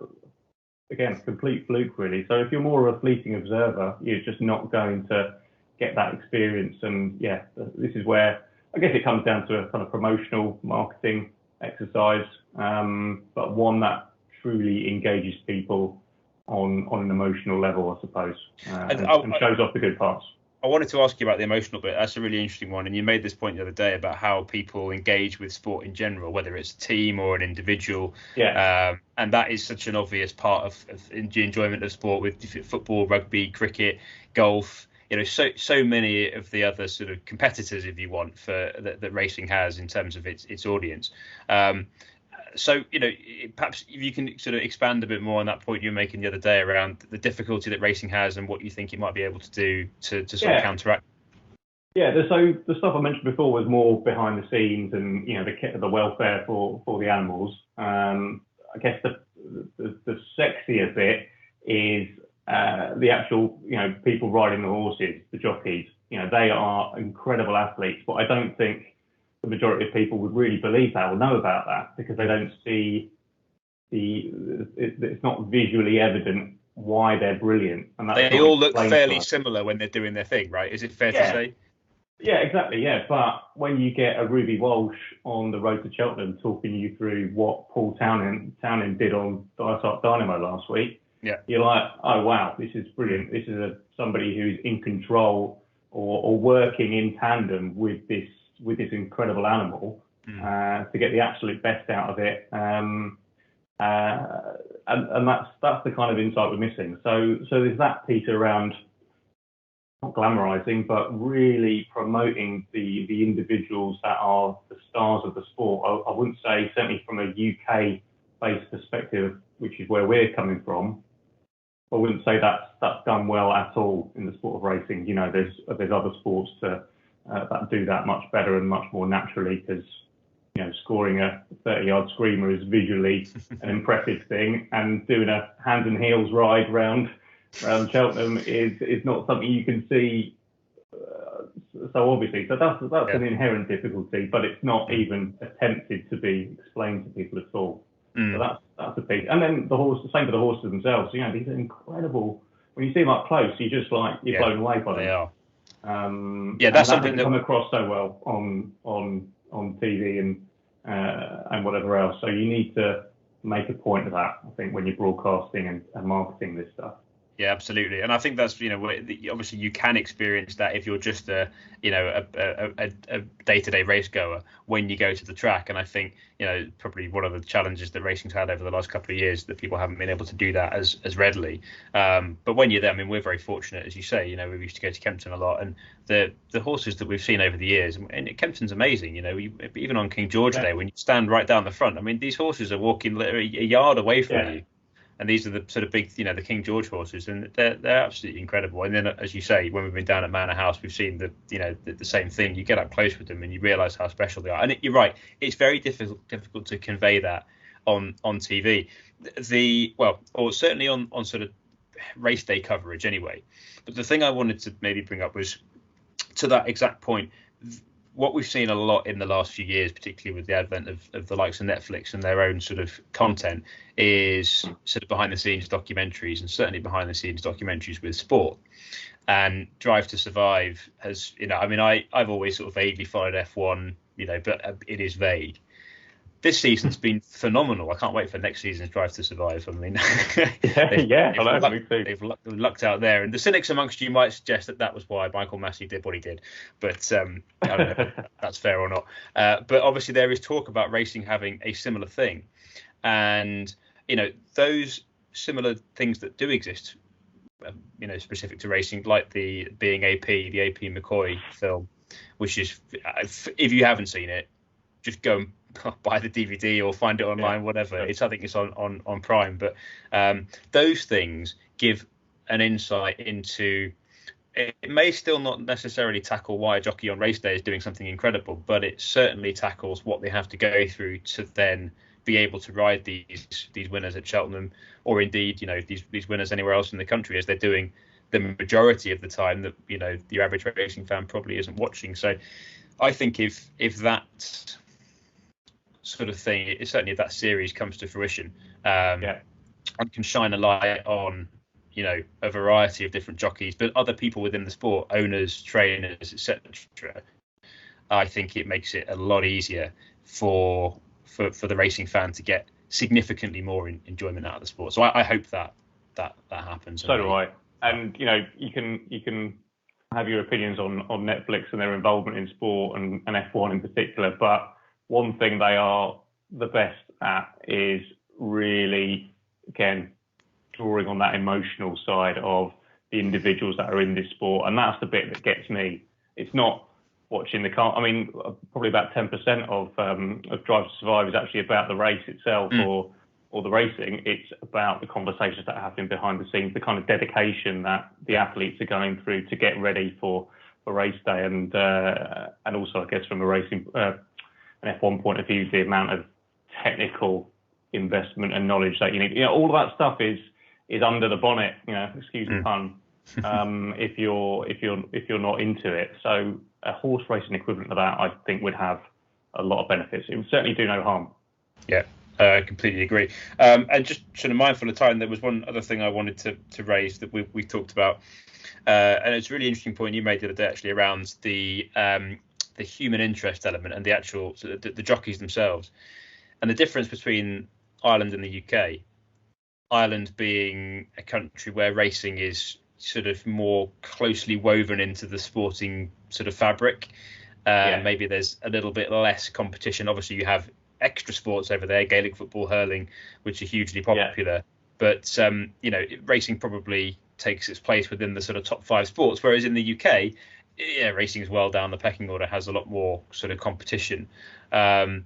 again, complete fluke, really. So if you're more of a fleeting observer, you're just not going to get that experience. And yeah, this is where I guess it comes down to a kind of promotional marketing exercise, but one that truly engages people on an emotional level, I suppose, and shows off the good parts. I wanted to ask you about the emotional bit. That's a really interesting one. And you made this point the other day about how people engage with sport in general, whether it's a team or an individual. Yeah. And that is such an obvious part of the enjoyment of sport with football, rugby, cricket, golf. So many of the other sort of competitors, if you want, for that racing has in terms of its audience. So, perhaps if you can sort of expand a bit more on that point you were making the other day around the difficulty that racing has and what you think it might be able to do to sort of counteract. Yeah, so the stuff I mentioned before was more behind the scenes and, the welfare for the animals. I guess the sexier bit is the actual, people riding the horses, the jockeys. They are incredible athletes, but I don't think the majority of people would really believe that or know about that because they don't see it's not visually evident why they're brilliant. And they all look fairly similar when they're doing their thing, right? Is it fair to say? Yeah, exactly. Yeah, but when you get a Ruby Walsh on the road to Cheltenham talking you through what Paul Townend did on Ascot Dynamo last week, you're like, oh wow, this is brilliant. This is somebody who's in control or working in tandem with this incredible animal to get the absolute best out of it. And that's the kind of insight we're missing. So there's that piece around not glamorizing, but really promoting the individuals that are the stars of the sport. I wouldn't say, certainly from a UK-based perspective, which is where we're coming from, I wouldn't say that's done well at all in the sport of racing. There's other sports that do that much better and much more naturally because, scoring a 30-yard screamer is visually an impressive thing, and doing a hands and heels ride round Cheltenham is not something you can see so obviously. So that's an inherent difficulty, but it's not even attempted to be explained to people at all. So that's a piece. And then the same for the horses themselves. These are incredible. When you see them up close, you're just like you're blown away by them. They are. That's something that come across so well on TV and whatever else. So you need to make a point of that, I think, when you're broadcasting and marketing this stuff. Yeah, absolutely. And I think that's, obviously you can experience that if you're just a day-to-day race goer when you go to the track. And I think, probably one of the challenges that racing's had over the last couple of years that people haven't been able to do that as readily. But when you're there, we're very fortunate, as you say, we used to go to Kempton a lot, and the horses that we've seen over the years, and Kempton's amazing, even on King George Day, when you stand right down the front, these horses are walking a yard away from you. And these are the sort of big, the King George horses, and they're absolutely incredible. And then, as you say, when we've been down at Manor House, we've seen the same thing. You get up close with them, and you realise how special they are. And you're right; it's very difficult to convey that on TV. Or certainly on sort of race day coverage, anyway. But the thing I wanted to maybe bring up was to that exact point. What we've seen a lot in the last few years, particularly with the advent of the likes of Netflix and their own sort of content, is sort of behind the scenes documentaries, and certainly behind the scenes documentaries with sport. And Drive to Survive has, I've always sort of vaguely followed F1, but it is vague. This season's been phenomenal. I can't wait for next season's Drive to Survive. They've lucked out there. And the cynics amongst you might suggest that was why Michael Massey did what he did. But I don't know if that's fair or not. But obviously there is talk about racing having a similar thing. And, those similar things that do exist, specific to racing, like the AP McCoy film, which is, if you haven't seen it, just go and buy the DVD or find it online, whatever. I think it's on Prime. But those things give an insight into. It may still not necessarily tackle why a jockey on race day is doing something incredible, but it certainly tackles what they have to go through to then be able to ride these winners at Cheltenham, or indeed, these winners anywhere else in the country, as they're doing the majority of the time that the average racing fan probably isn't watching. So I think if that sort of thing, certainly if that series comes to fruition, and can shine a light on a variety of different jockeys, but other people within the sport, owners, trainers, etc., I think it makes it a lot easier for the racing fan to get significantly more enjoyment out of the sport. So I hope that happens. So do I. And you can have your opinions on Netflix and their involvement in sport and F1 in particular, but one thing they are the best at is really, again, drawing on that emotional side of the individuals that are in this sport. And that's the bit that gets me. It's not watching the car. I mean, probably about 10% of Drive to Survive is actually about the race itself or the racing. It's about the conversations that are happening behind the scenes, the kind of dedication that the athletes are going through to get ready for race day. And also, I guess, from a racing, an F1 point of view, the amount of technical investment and knowledge that you need. All of that stuff is under the bonnet, excuse the pun, if you're not into it. So a horse racing equivalent of that, I think, would have a lot of benefits. It would certainly do no harm. Yeah, I completely agree. And just sort of mindful of time, there was one other thing I wanted to raise that we talked about, and it's a really interesting point you made the other day, actually, around the human interest element and the actual the jockeys themselves, and the difference between Ireland and the UK. Ireland being a country where racing is sort of more closely woven into the sporting sort of fabric. Maybe there's a little bit less competition. Obviously, you have extra sports over there, Gaelic football, hurling, which are hugely popular. But racing probably takes its place within the sort of top 5 sports. Whereas in the UK, racing is well down the pecking order, has a lot more sort of competition. So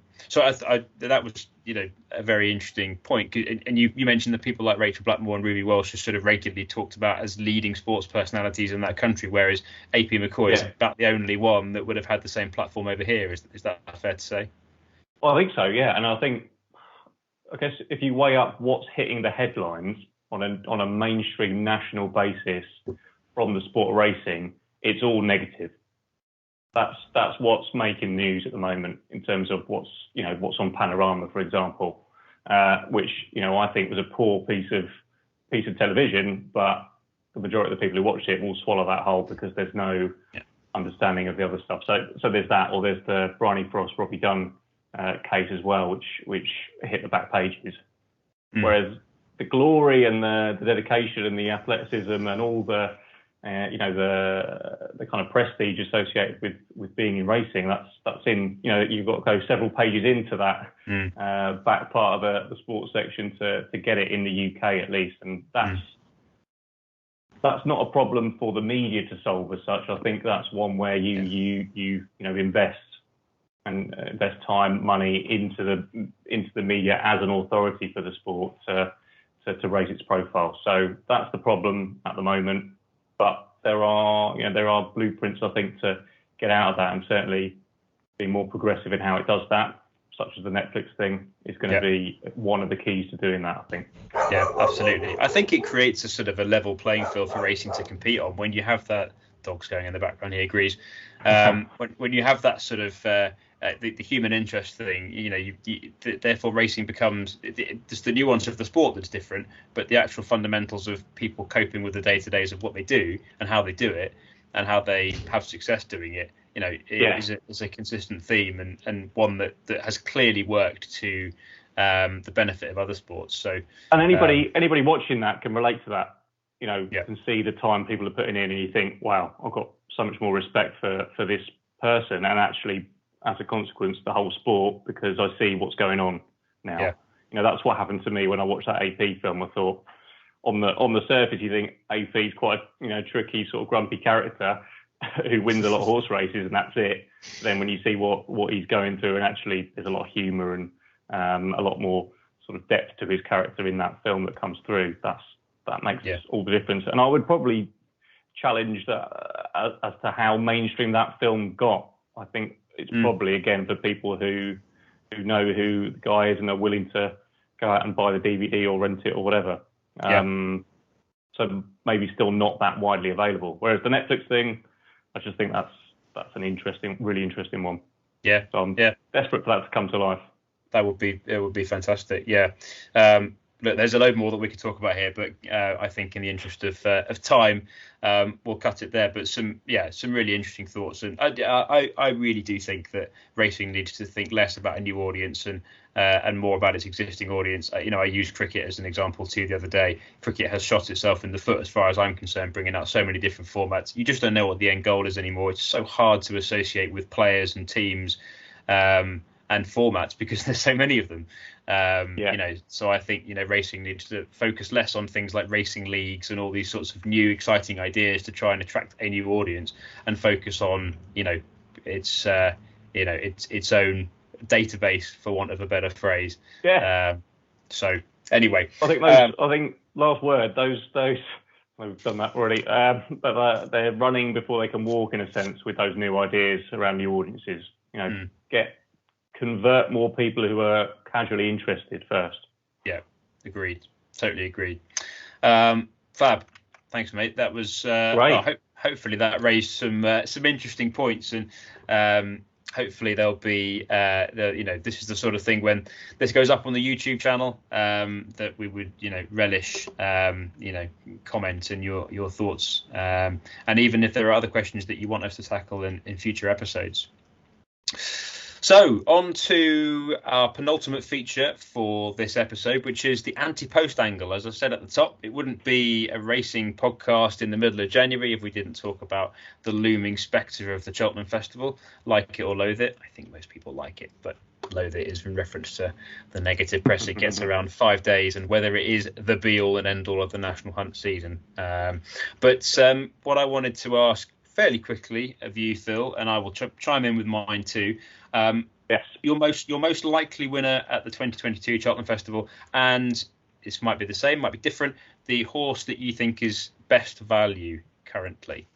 that was a very interesting point. And you mentioned that people like Rachel Blackmore and Ruby Welsh are sort of regularly talked about as leading sports personalities in that country, whereas AP McCoy is about the only one that would have had the same platform over here. Is that fair to say? Well, I think so, yeah. And I guess if you weigh up what's hitting the headlines on a mainstream national basis from the sport of racing, it's all negative. That's what's making news at the moment in terms of what's on Panorama, for example, which I think was a poor piece of television, but the majority of the people who watched it will swallow that whole because there's no understanding of the other stuff. So there's that, or there's the Bryony Frost, Robbie Dunn case as well, which hit the back pages. Whereas the glory and the dedication and the athleticism and all the the kind of prestige associated with being in racing, that's in, you've got to go several pages into that back part of the sports section to get it in the UK at least, and that's not a problem for the media to solve as such. I think that's one where you invest time, money into the media as an authority for the sport to raise its profile. So that's the problem at the moment. But there are blueprints, I think, to get out of that, and certainly being more progressive in how it does that, such as the Netflix thing, is going to be one of the keys to doing that, I think. Yeah, absolutely. I think it creates a sort of a level playing field for racing to compete on when you have that. Dog's going in the background, he agrees. When you have that sort of the human interest thing, therefore racing becomes just the nuance of the sport that's different, but the actual fundamentals of people coping with the day-to-days of what they do and how they do it and how they have success doing it, is a consistent theme and one that has clearly worked to the benefit of other sports. So, and anybody watching that can relate to that. Can see the time people are putting in, and you think, wow, I've got so much more respect for this person, and actually, as a consequence, the whole sport, because I see what's going on now. Yeah. That's what happened to me when I watched that AP film. I thought, on the surface, you think AP's quite a tricky sort of grumpy character who wins a lot of horse races, and that's it. Then when you see what he's going through, and actually there's a lot of humour and a lot more sort of depth to his character in that film that comes through. That makes all the difference. And I would probably challenge that as to how mainstream that film got. I think it's probably, again, for people who know who the guy is and are willing to go out and buy the DVD or rent it or whatever. So maybe still not that widely available. Whereas the Netflix thing, I just think that's an really interesting one. So I'm desperate for that to come to life. It would be fantastic. Yeah. look, there's a load more that we could talk about here, but I think in the interest of time, we'll cut it there. But some really interesting thoughts, and I really do think that racing needs to think less about a new audience and more about its existing audience. I used cricket as an example too the other day. Cricket has shot itself in the foot as far as I'm concerned, bringing out so many different formats. You just don't know what the end goal is anymore. It's so hard to associate with players and teams and formats because there's so many of them. So I think racing needs to focus less on things like racing leagues and all these sorts of new exciting ideas to try and attract a new audience, and focus on its own database, for want of a better phrase. So anyway, I think last word, those we've done that already, but they're running before they can walk, in a sense, with those new ideas around new audiences. Convert more people who are casually interested first. Yeah, agreed. Totally agreed. Fab. Thanks, mate. That was great. Hopefully that raised some interesting points, and hopefully there'll be this is the sort of thing when this goes up on the YouTube channel that we would relish comment and your thoughts, and even if there are other questions that you want us to tackle in future episodes. So on to our penultimate feature for this episode, which is the Antepost Angle. As I said at the top, it wouldn't be a racing podcast in the middle of January if we didn't talk about the looming spectre of the Cheltenham Festival. Like it or loathe it. I think most people like it, but loathe it is in reference to the negative press it gets around 5 days and whether it is the be-all and end-all of the National Hunt season. But what I wanted to ask fairly quickly of you, Phil, and I will chime in with mine too. Yes. Your most likely winner at the 2022 Cheltenham Festival, and this might be the same, might be different. The horse that you think is best value currently.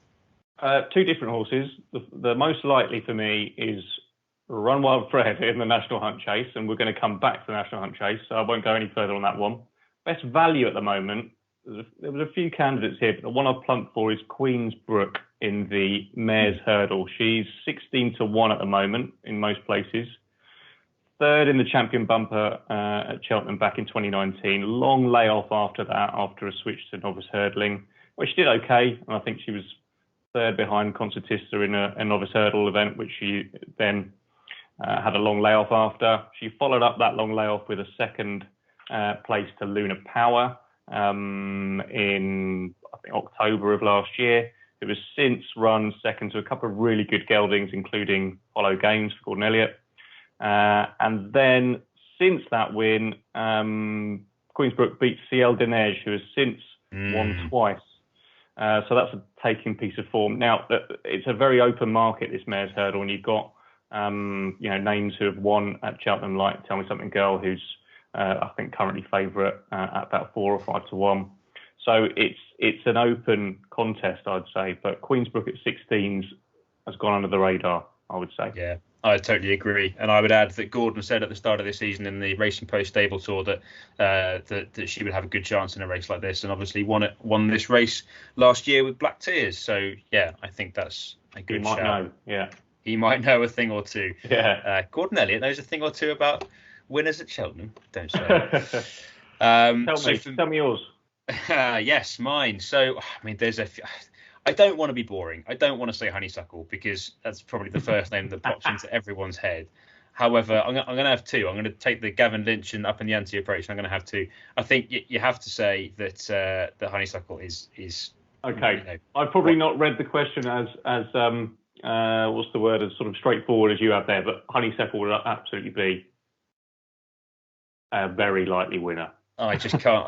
Two different horses. The most likely for me is Run Wild Fred in the National Hunt Chase, and we're going to come back to the National Hunt Chase, so I won't go any further on that one. Best value at the moment, there was a few candidates here, but the one I plumped for is Queensbrook in the Mares Hurdle. She's 16-1 at the moment in most places. Third in the Champion Bumper at Cheltenham back in 2019. Long layoff after that, after a switch to novice hurdling, where she did okay, and I think she was third behind Concertista in a novice hurdle event, which she then had a long layoff after. She followed up that long layoff with a second place to Luna Power in, I think, October of last year. It was since run second to a couple of really good geldings, including Hollow Games for Gordon Elliott. And then since that win, Queensbrook beat Ciel de Neige, who has since won twice. So that's a taking piece of form. Now, it's a very open market, this Mares Hurdle, and you've got names who have won at Cheltenham, like Tell Me Something Girl, who's I think currently favourite at about 4 or 5-1. So it's an open contest, I'd say. But Queensbrook at 16s has gone under the radar, I would say. Yeah, I totally agree. And I would add that Gordon said at the start of this season in the Racing Post Stable Tour that she would have a good chance in a race like this, and obviously won this race last year with Black Tears. So yeah, I think that's a good shout. He might know, yeah. He might know a thing or two. Yeah. Gordon Elliott knows a thing or two about winners at Cheltenham. Don't say it. Tell me yours. Yes, mine. So, I mean, I don't want to be boring. I don't want to say Honeysuckle because that's probably the first name that pops into everyone's head. However, I'm going to have two. I'm going to take the Gavin Lynch and Up in the Ante approach, and I'm going to have two. I think you have to say that the Honeysuckle is okay. I've probably not read the question as what's the word, as sort of straightforward as you have there, but Honeysuckle would absolutely be a very likely winner. I just can't.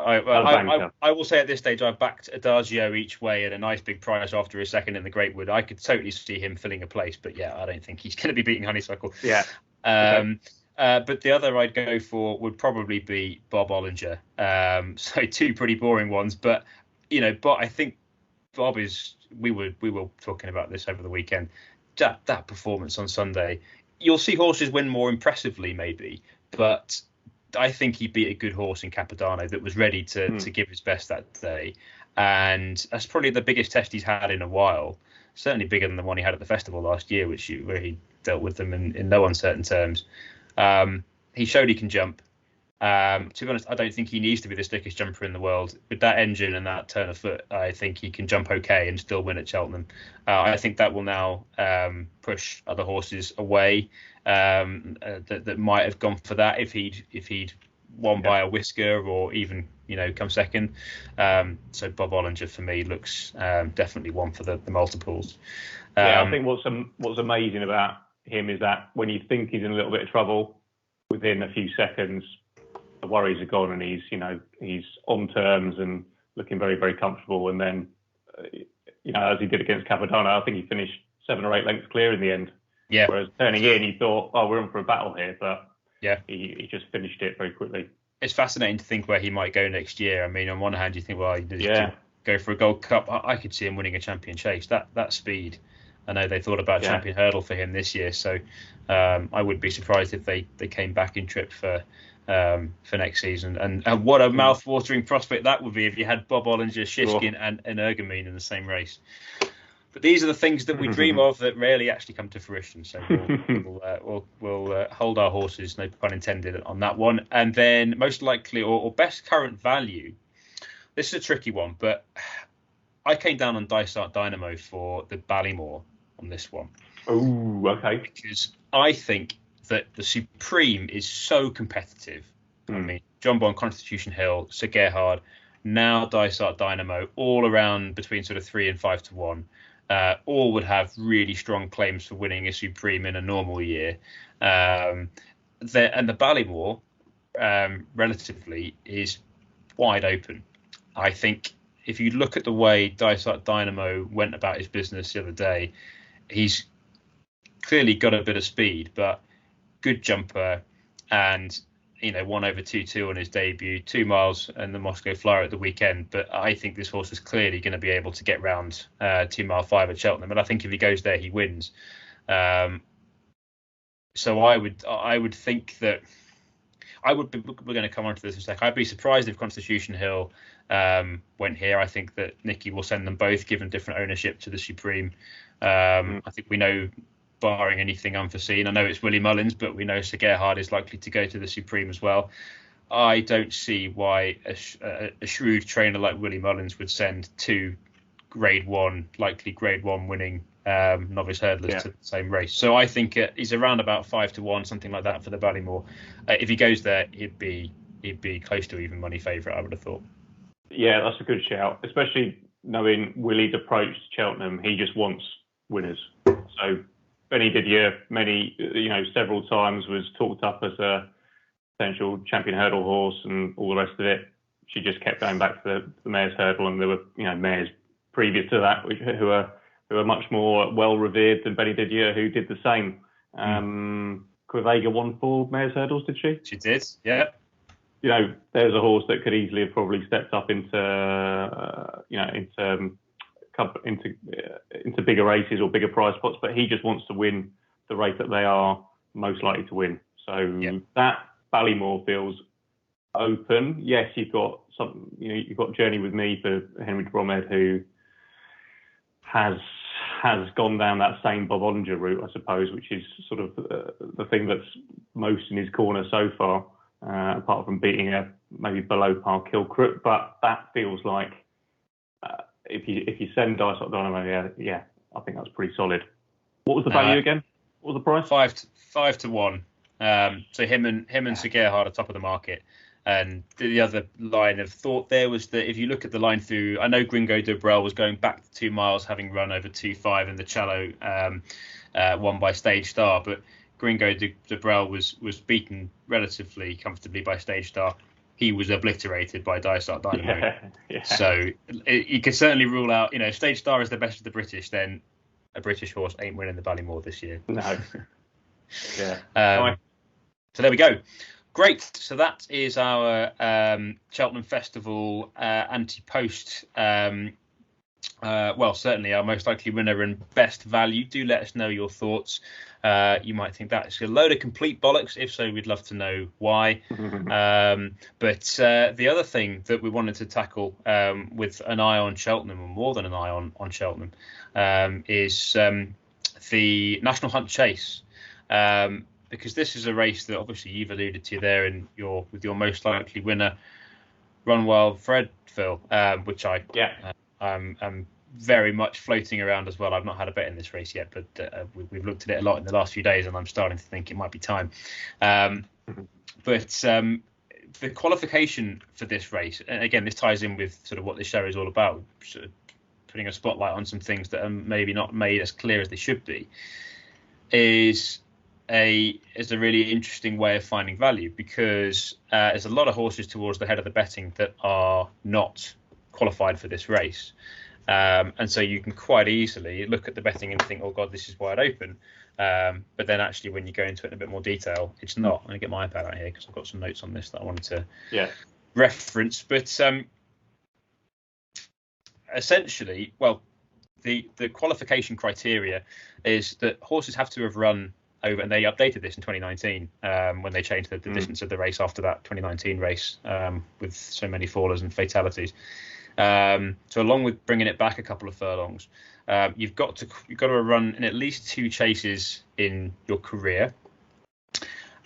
I will say at this stage, I've backed Adagio each way at a nice big price after his second in the Greatwood. I could totally see him filling a place, but yeah, I don't think he's going to be beating Honeysuckle. Yeah. Okay. But the other I'd go for would probably be Bob Ollinger. So two pretty boring ones, but I think Bob is. We were talking about this over the weekend. That performance on Sunday, you'll see horses win more impressively, maybe, but I think he beat a good horse in Capodanno that was ready to give his best that day. And that's probably the biggest test he's had in a while. Certainly bigger than the one he had at the festival last year, where he dealt with them in no uncertain terms. He showed he can jump. To be honest, I don't think he needs to be the slickest jumper in the world. With that engine and that turn of foot, I think he can jump okay and still win at Cheltenham. I think that will now push other horses away that might have gone for that if he'd won by a whisker or even come second. So Bob Olinger for me looks definitely one for the multiples. I think what's amazing about him is that when you think he's in a little bit of trouble, within a few seconds the worries are gone and he's on terms and looking very, very comfortable. And then as he did against Capadonna, I think he finished 7 or 8 lengths clear in the end. Yeah. Whereas turning in, you thought, oh, we're in for a battle here, but yeah, he just finished it very quickly. It's fascinating to think where he might go next year. I mean, on one hand, you think, well, he did go for a Gold Cup. I could see him winning a Champion Chase. That speed. I know they thought about Champion Hurdle for him this year, so I would be surprised if they came back in trip for next season. And what a mouth-watering prospect that would be if you had Bob Olinger, Shishkin, and Energumene in the same race. But these are the things that we dream of that rarely actually come to fruition. So we'll hold our horses, no pun intended, on that one. And then most likely or best current value. This is a tricky one, but I came down on Dysart Dynamo for the Ballymore on this one. Oh, okay. Because I think that the Supreme is so competitive. I mean, John Bond, Constitution Hill, Sir Gerhard, now Dysart Dynamo, all around between sort of 3 and 5 to 1. All would have really strong claims for winning a Supreme in a normal year. And the Ballymore, relatively, is wide open. I think if you look at the way Dysart Dynamo went about his business the other day, he's clearly got a bit of speed, but good jumper and won over 2-2 on his debut, 2 miles and the Moscow Flyer at the weekend. But I think this horse is clearly going to be able to get round 2 mile 5 at Cheltenham, and I think if he goes there, he wins. So I would think that we're going to come on to this in a sec. I'd be surprised if Constitution Hill went here. I think that Nicky will send them both, given different ownership, to the Supreme. I think we know, barring anything unforeseen, I know it's Willie Mullins, but we know Sir Gerhard is likely to go to the Supreme as well. I don't see why a shrewd trainer like Willie Mullins would send 2 likely grade 1 winning novice hurdlers to the same race. So I think he's around about 5 to 1, something like that for the Ballymore. If he goes there, he'd be close to even money favourite, I would have thought. Yeah, that's a good shout, especially knowing Willie's approach to Cheltenham. He just wants winners. So Benny Didier, several times was talked up as a potential champion hurdle horse and all the rest of it. She just kept going back to the mare's hurdle, and there were mares previous to that who are much more well revered than Benny Didier, who did the same. Quivega won 4 mare's hurdles, did she? She did, yeah. There's a horse that could easily have probably stepped up into bigger races or bigger prize pots, but he just wants to win the race that they are most likely to win. So that Ballymore feels open. Yes, you've got Journey with Me for Henry Bromhead, who has gone down that same Bob Olinger route, I suppose, which is sort of the thing that's most in his corner so far, apart from beating a maybe below par Kilcrook. But that feels like if you send Dysart Dynamo, I think that's pretty solid. What was the value again? What was the price? 5 to 1. So him and Sir Gerhard are top of the market. And the other line of thought there was that if you look at the line through, I know Gringo de Brel was going back to 2 miles, having run over 2.5 in the Cello, won by Stage Star, but Gringo de Brel was beaten relatively comfortably by Stage Star. He was obliterated by Dysart Dynamo. Yeah. So you can certainly rule out, if Stage Star is the best of the British, then a British horse ain't winning the Ballymore this year. No. So there we go. Great. So that is our Cheltenham Festival Antepost. Certainly our most likely winner and best value. Do let us know your thoughts. You might think that's a load of complete bollocks. If so, we'd love to know why. But the other thing that we wanted to tackle with an eye on Cheltenham, or more than an eye on Cheltenham, is the National Hunt Chase. because this is a race that obviously you've alluded to there with your most likely winner, Run Wild Fred, Phil, which I'm very much floating around as well. I've not had a bet in this race yet, but we've looked at it a lot in the last few days, and I'm starting to think it might be time. But the qualification for this race, and again, this ties in with sort of what this show is all about, sort of putting a spotlight on some things that are maybe not made as clear as they should be, is a really interesting way of finding value, because there's a lot of horses towards the head of the betting that are not qualified for this race. And so you can quite easily look at the betting and think, oh God, this is wide open. But then actually when you go into it in a bit more detail, it's not. I'm going to get my iPad out here because I've got some notes on this that I wanted to reference. But essentially, well, the qualification criteria is that horses have to have run over, and they updated this in 2019 when they changed the distance of the race after that 2019 race with so many fallers and fatalities. So along with bringing it back a couple of furlongs, you've got to run in at least 2 chases in your career,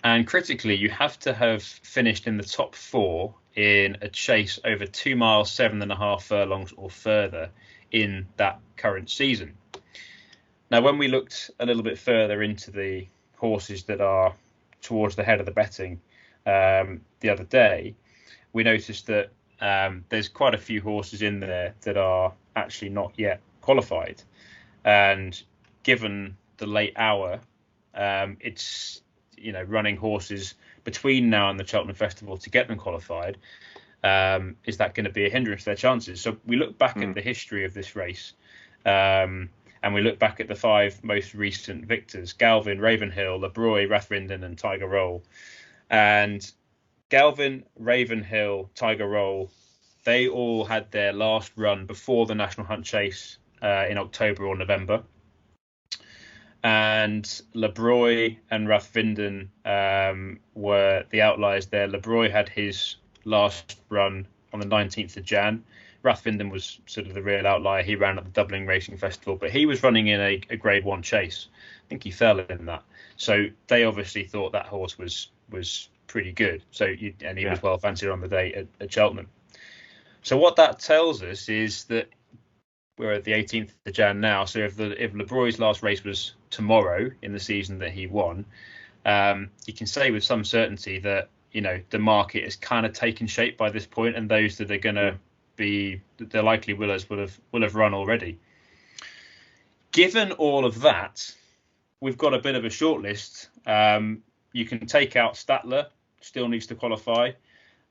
and critically, you have to have finished in the top 4 in a chase over 2 miles, 7.5 furlongs or further in that current season. Now, when we looked a little bit further into the horses that are towards the head of the betting the other day, we noticed that there's quite a few horses in there that are actually not yet qualified. And given the late hour, it's, running horses between now and the Cheltenham Festival to get them qualified. Is that going to be a hindrance to their chances? So we look back at the history of this race, and we look back at the 5 most recent victors: Galvin, Ravenhill, Lebroy, Rathvinden and Tiger Roll. And Galvin, Ravenhill, Tiger Roll, they all had their last run before the National Hunt Chase in October or November. And Lebroy and Rathvinden were the outliers there. Lebroy had his last run on the 19th of Jan. Rathvinden was sort of the real outlier. He ran at the Dublin Racing Festival, but he was running in a Grade 1 chase. I think he fell in that. So they obviously thought that horse was pretty good. He was well fancied on the day at Cheltenham. So what that tells us is that we're at the 18th of Jan now. So if Lebroy's last race was tomorrow in the season that he won, you can say with some certainty that the market is kind of taken shape by this point, and those that are going to be the likely winners will have run already. Given all of that, we've got a bit of a shortlist. You can take out Statler, still needs to qualify.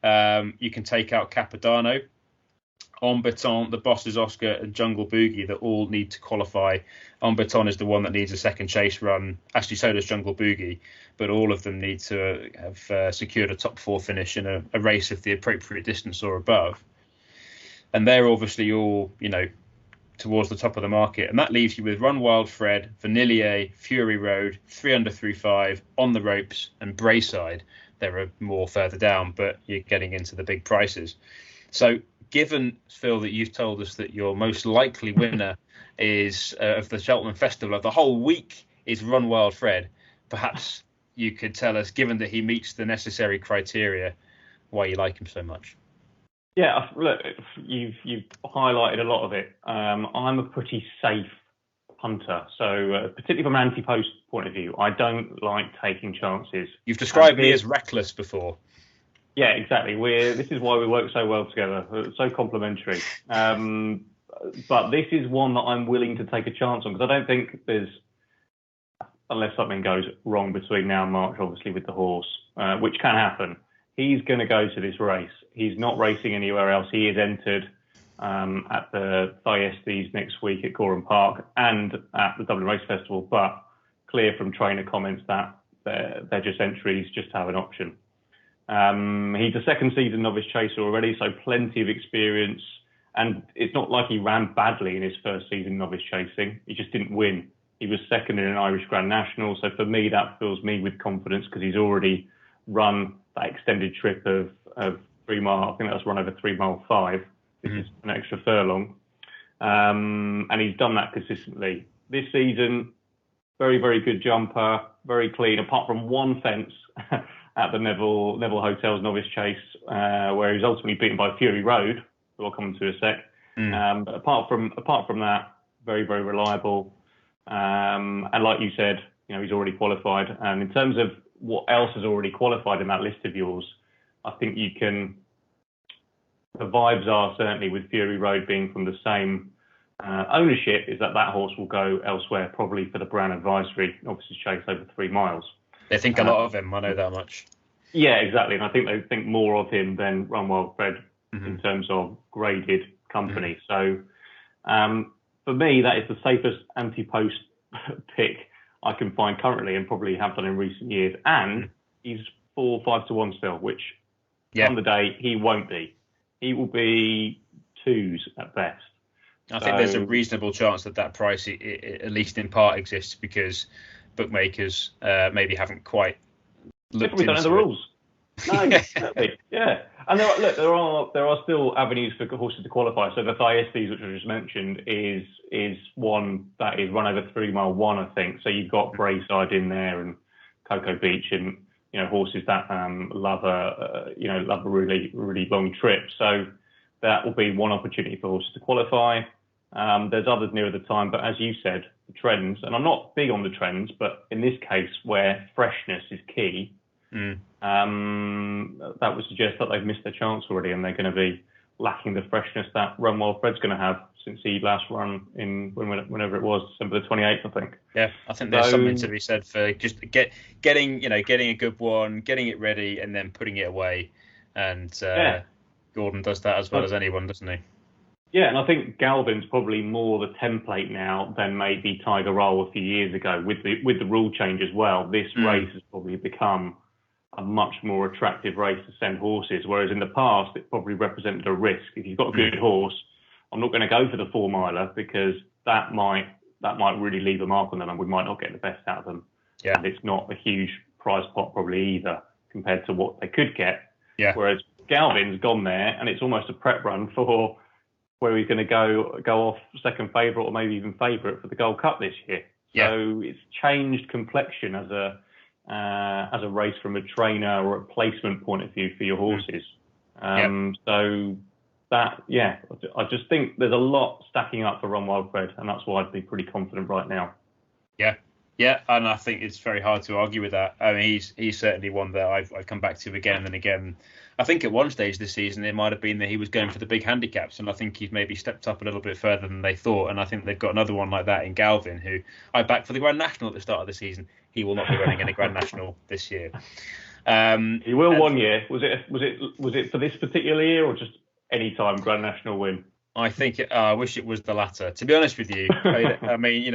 You can take out Capodanno, Ombeton, the Bosses Oscar and Jungle Boogie that all need to qualify. Ombeton is the one that needs a second chase run. Actually, so does Jungle Boogie, but all of them need to have secured a top 4 finish in a race of the appropriate distance or above. And they're obviously all, towards the top of the market. And that leaves you with Run Wild Fred, Vanillier, Fury Road, 3 Under through 5, On the Ropes and Brayside. There are more further down, but you're getting into the big prices. So given, Phil, that you've told us that your most likely winner is of the Cheltenham Festival of the whole week is Run Wild Fred, perhaps you could tell us, given that he meets the necessary criteria, why you like him so much. Yeah, look, you've highlighted a lot of it. I'm a pretty safe punter, so particularly from an anti-post point of view, I don't like taking chances. You've described me as reckless before. Yeah, exactly. This is why we work so well together, so complementary. But this is one that I'm willing to take a chance on, because I don't think there's, unless something goes wrong between now and March, obviously with the horse, which can happen. He's going to go to this race. He's not racing anywhere else. He is entered at the Thyestes next week at Gorham Park and at the Dublin Race Festival, but clear from trainer comments that they're just entries just to have an option. He's a second season novice chaser already, so plenty of experience. And it's not like he ran badly in his first season novice chasing. He just didn't win. He was second in an Irish Grand National. So for me, that fills me with confidence, because he's already run that extended trip of 3 mile. I think that's run over 3 mile 5. This is an extra furlong. And he's done that consistently. This season, very, very good jumper, very clean, apart from one fence at the Neville Hotel's Novice Chase, where he was ultimately beaten by Fury Road, who I'll come to in a sec. But apart from that, very, very reliable. And like you said, he's already qualified. And in terms of what else has already qualified in that list of yours, I think the vibes are certainly with Fury Road being from the same ownership, is that horse will go elsewhere, probably for the Brown Advisory, obviously Chase over 3 miles. They think a lot of him, I know that much. Yeah, exactly. And I think they think more of him than Run Wild Fred in terms of graded company. So for me, that is the safest anti-post pick I can find currently, and probably have done in recent years. And he's 4 5 to 1 still, which on the day he won't be. He will be 2s at best. I think there's a reasonable chance that price, at least in part, exists because bookmakers maybe haven't quite looked into it. They don't know the rules. No, exactly. Yeah, and there are still avenues for horses to qualify. So the Thyestes, which I just mentioned, is one that is run over 3 mile 1, I think. So you've got Brayside in there and Cocoa Beach, and horses that love a really, really long trip. So that will be one opportunity for horses to qualify. There's others nearer the time, but as you said, the trends, and I'm not big on the trends, but in this case where freshness is key, that would suggest that they've missed their chance already, and they're going to be lacking the freshness that Run Wild Fred's going to have since he last run in whenever it was, December the 28th, I think. Yeah, I think there's something to be said for just getting a good one, getting it ready, and then putting it away. And Gordon does that as well as anyone, doesn't he? Yeah, and I think Galvin's probably more the template now than maybe Tiger Roll a few years ago with the rule change as well. This race has probably become a much more attractive race to send horses, whereas in the past it probably represented a risk. If you've got a good horse, I'm not going to go for the 4 miler because that might really leave a mark on them, and we might not get the best out of them. Yeah, and it's not a huge prize pot probably either compared to what they could get. Yeah. Whereas Galvin's gone there, and it's almost a prep run for where he's going to go off second favourite or maybe even favourite for the Gold Cup this year. Yeah. So it's changed complexion as a race from a trainer or a placement point of view for your horses. So that, I just think there's a lot stacking up for Run Wild Fred, and that's why I'd be pretty confident right now. Yeah, and I think it's very hard to argue with that. I mean, he's certainly one that I've come back to again and again. I think at one stage this season it might have been that he was going for the big handicaps, and I think he's maybe stepped up a little bit further than they thought. And I think they've got another one like that in Galvin, who I backed for the Grand National at the start of the season. He will not be running in a Grand National this year. He will one year. Was it for this particular year or just any time Grand National win? I think I wish it was the latter. To be honest with you, I mean,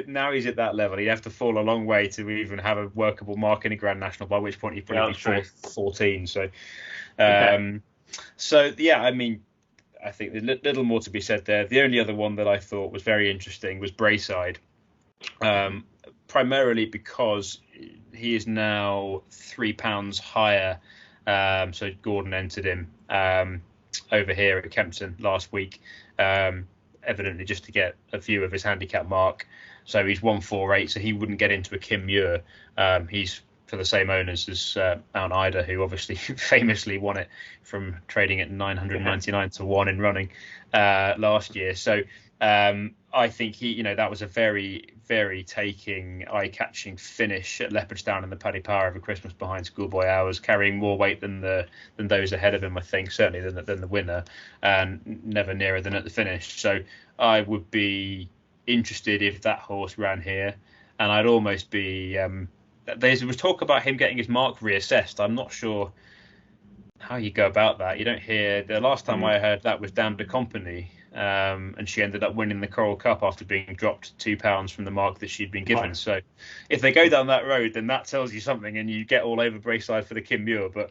now he's at that level. He'd have to fall a long way to even have a workable mark in a Grand National. By which point he'd probably be 14. So, I mean, I think there's little more to be said there. The only other one that I thought was very interesting was Brayside, primarily because he is now £3 higher. So Gordon entered him over here at Kempton last week, evidently just to get a view of his handicap mark. So he's 148, so he wouldn't get into a Kim Muir. He's for the same owners as Mount Ida, who obviously famously won it from trading at 999 to 1 in running last year. So I think that was a very, very taking, eye-catching finish at Leopardstown in the Paddy Power over Christmas behind Schoolboy Hours, carrying more weight than those ahead of him, I think, certainly than the winner, and never nearer than at the finish. So I would be interested if that horse ran here, and I'd almost be. There was talk about him getting his mark reassessed. I'm not sure how you go about that. You don't hear. The last time I heard that was Dame de Company. And she ended up winning the Coral Cup after being dropped £2 from the mark that she'd been given. Right. So if they go down that road, then that tells you something, and you get all over Brayside for the Kim Muir. But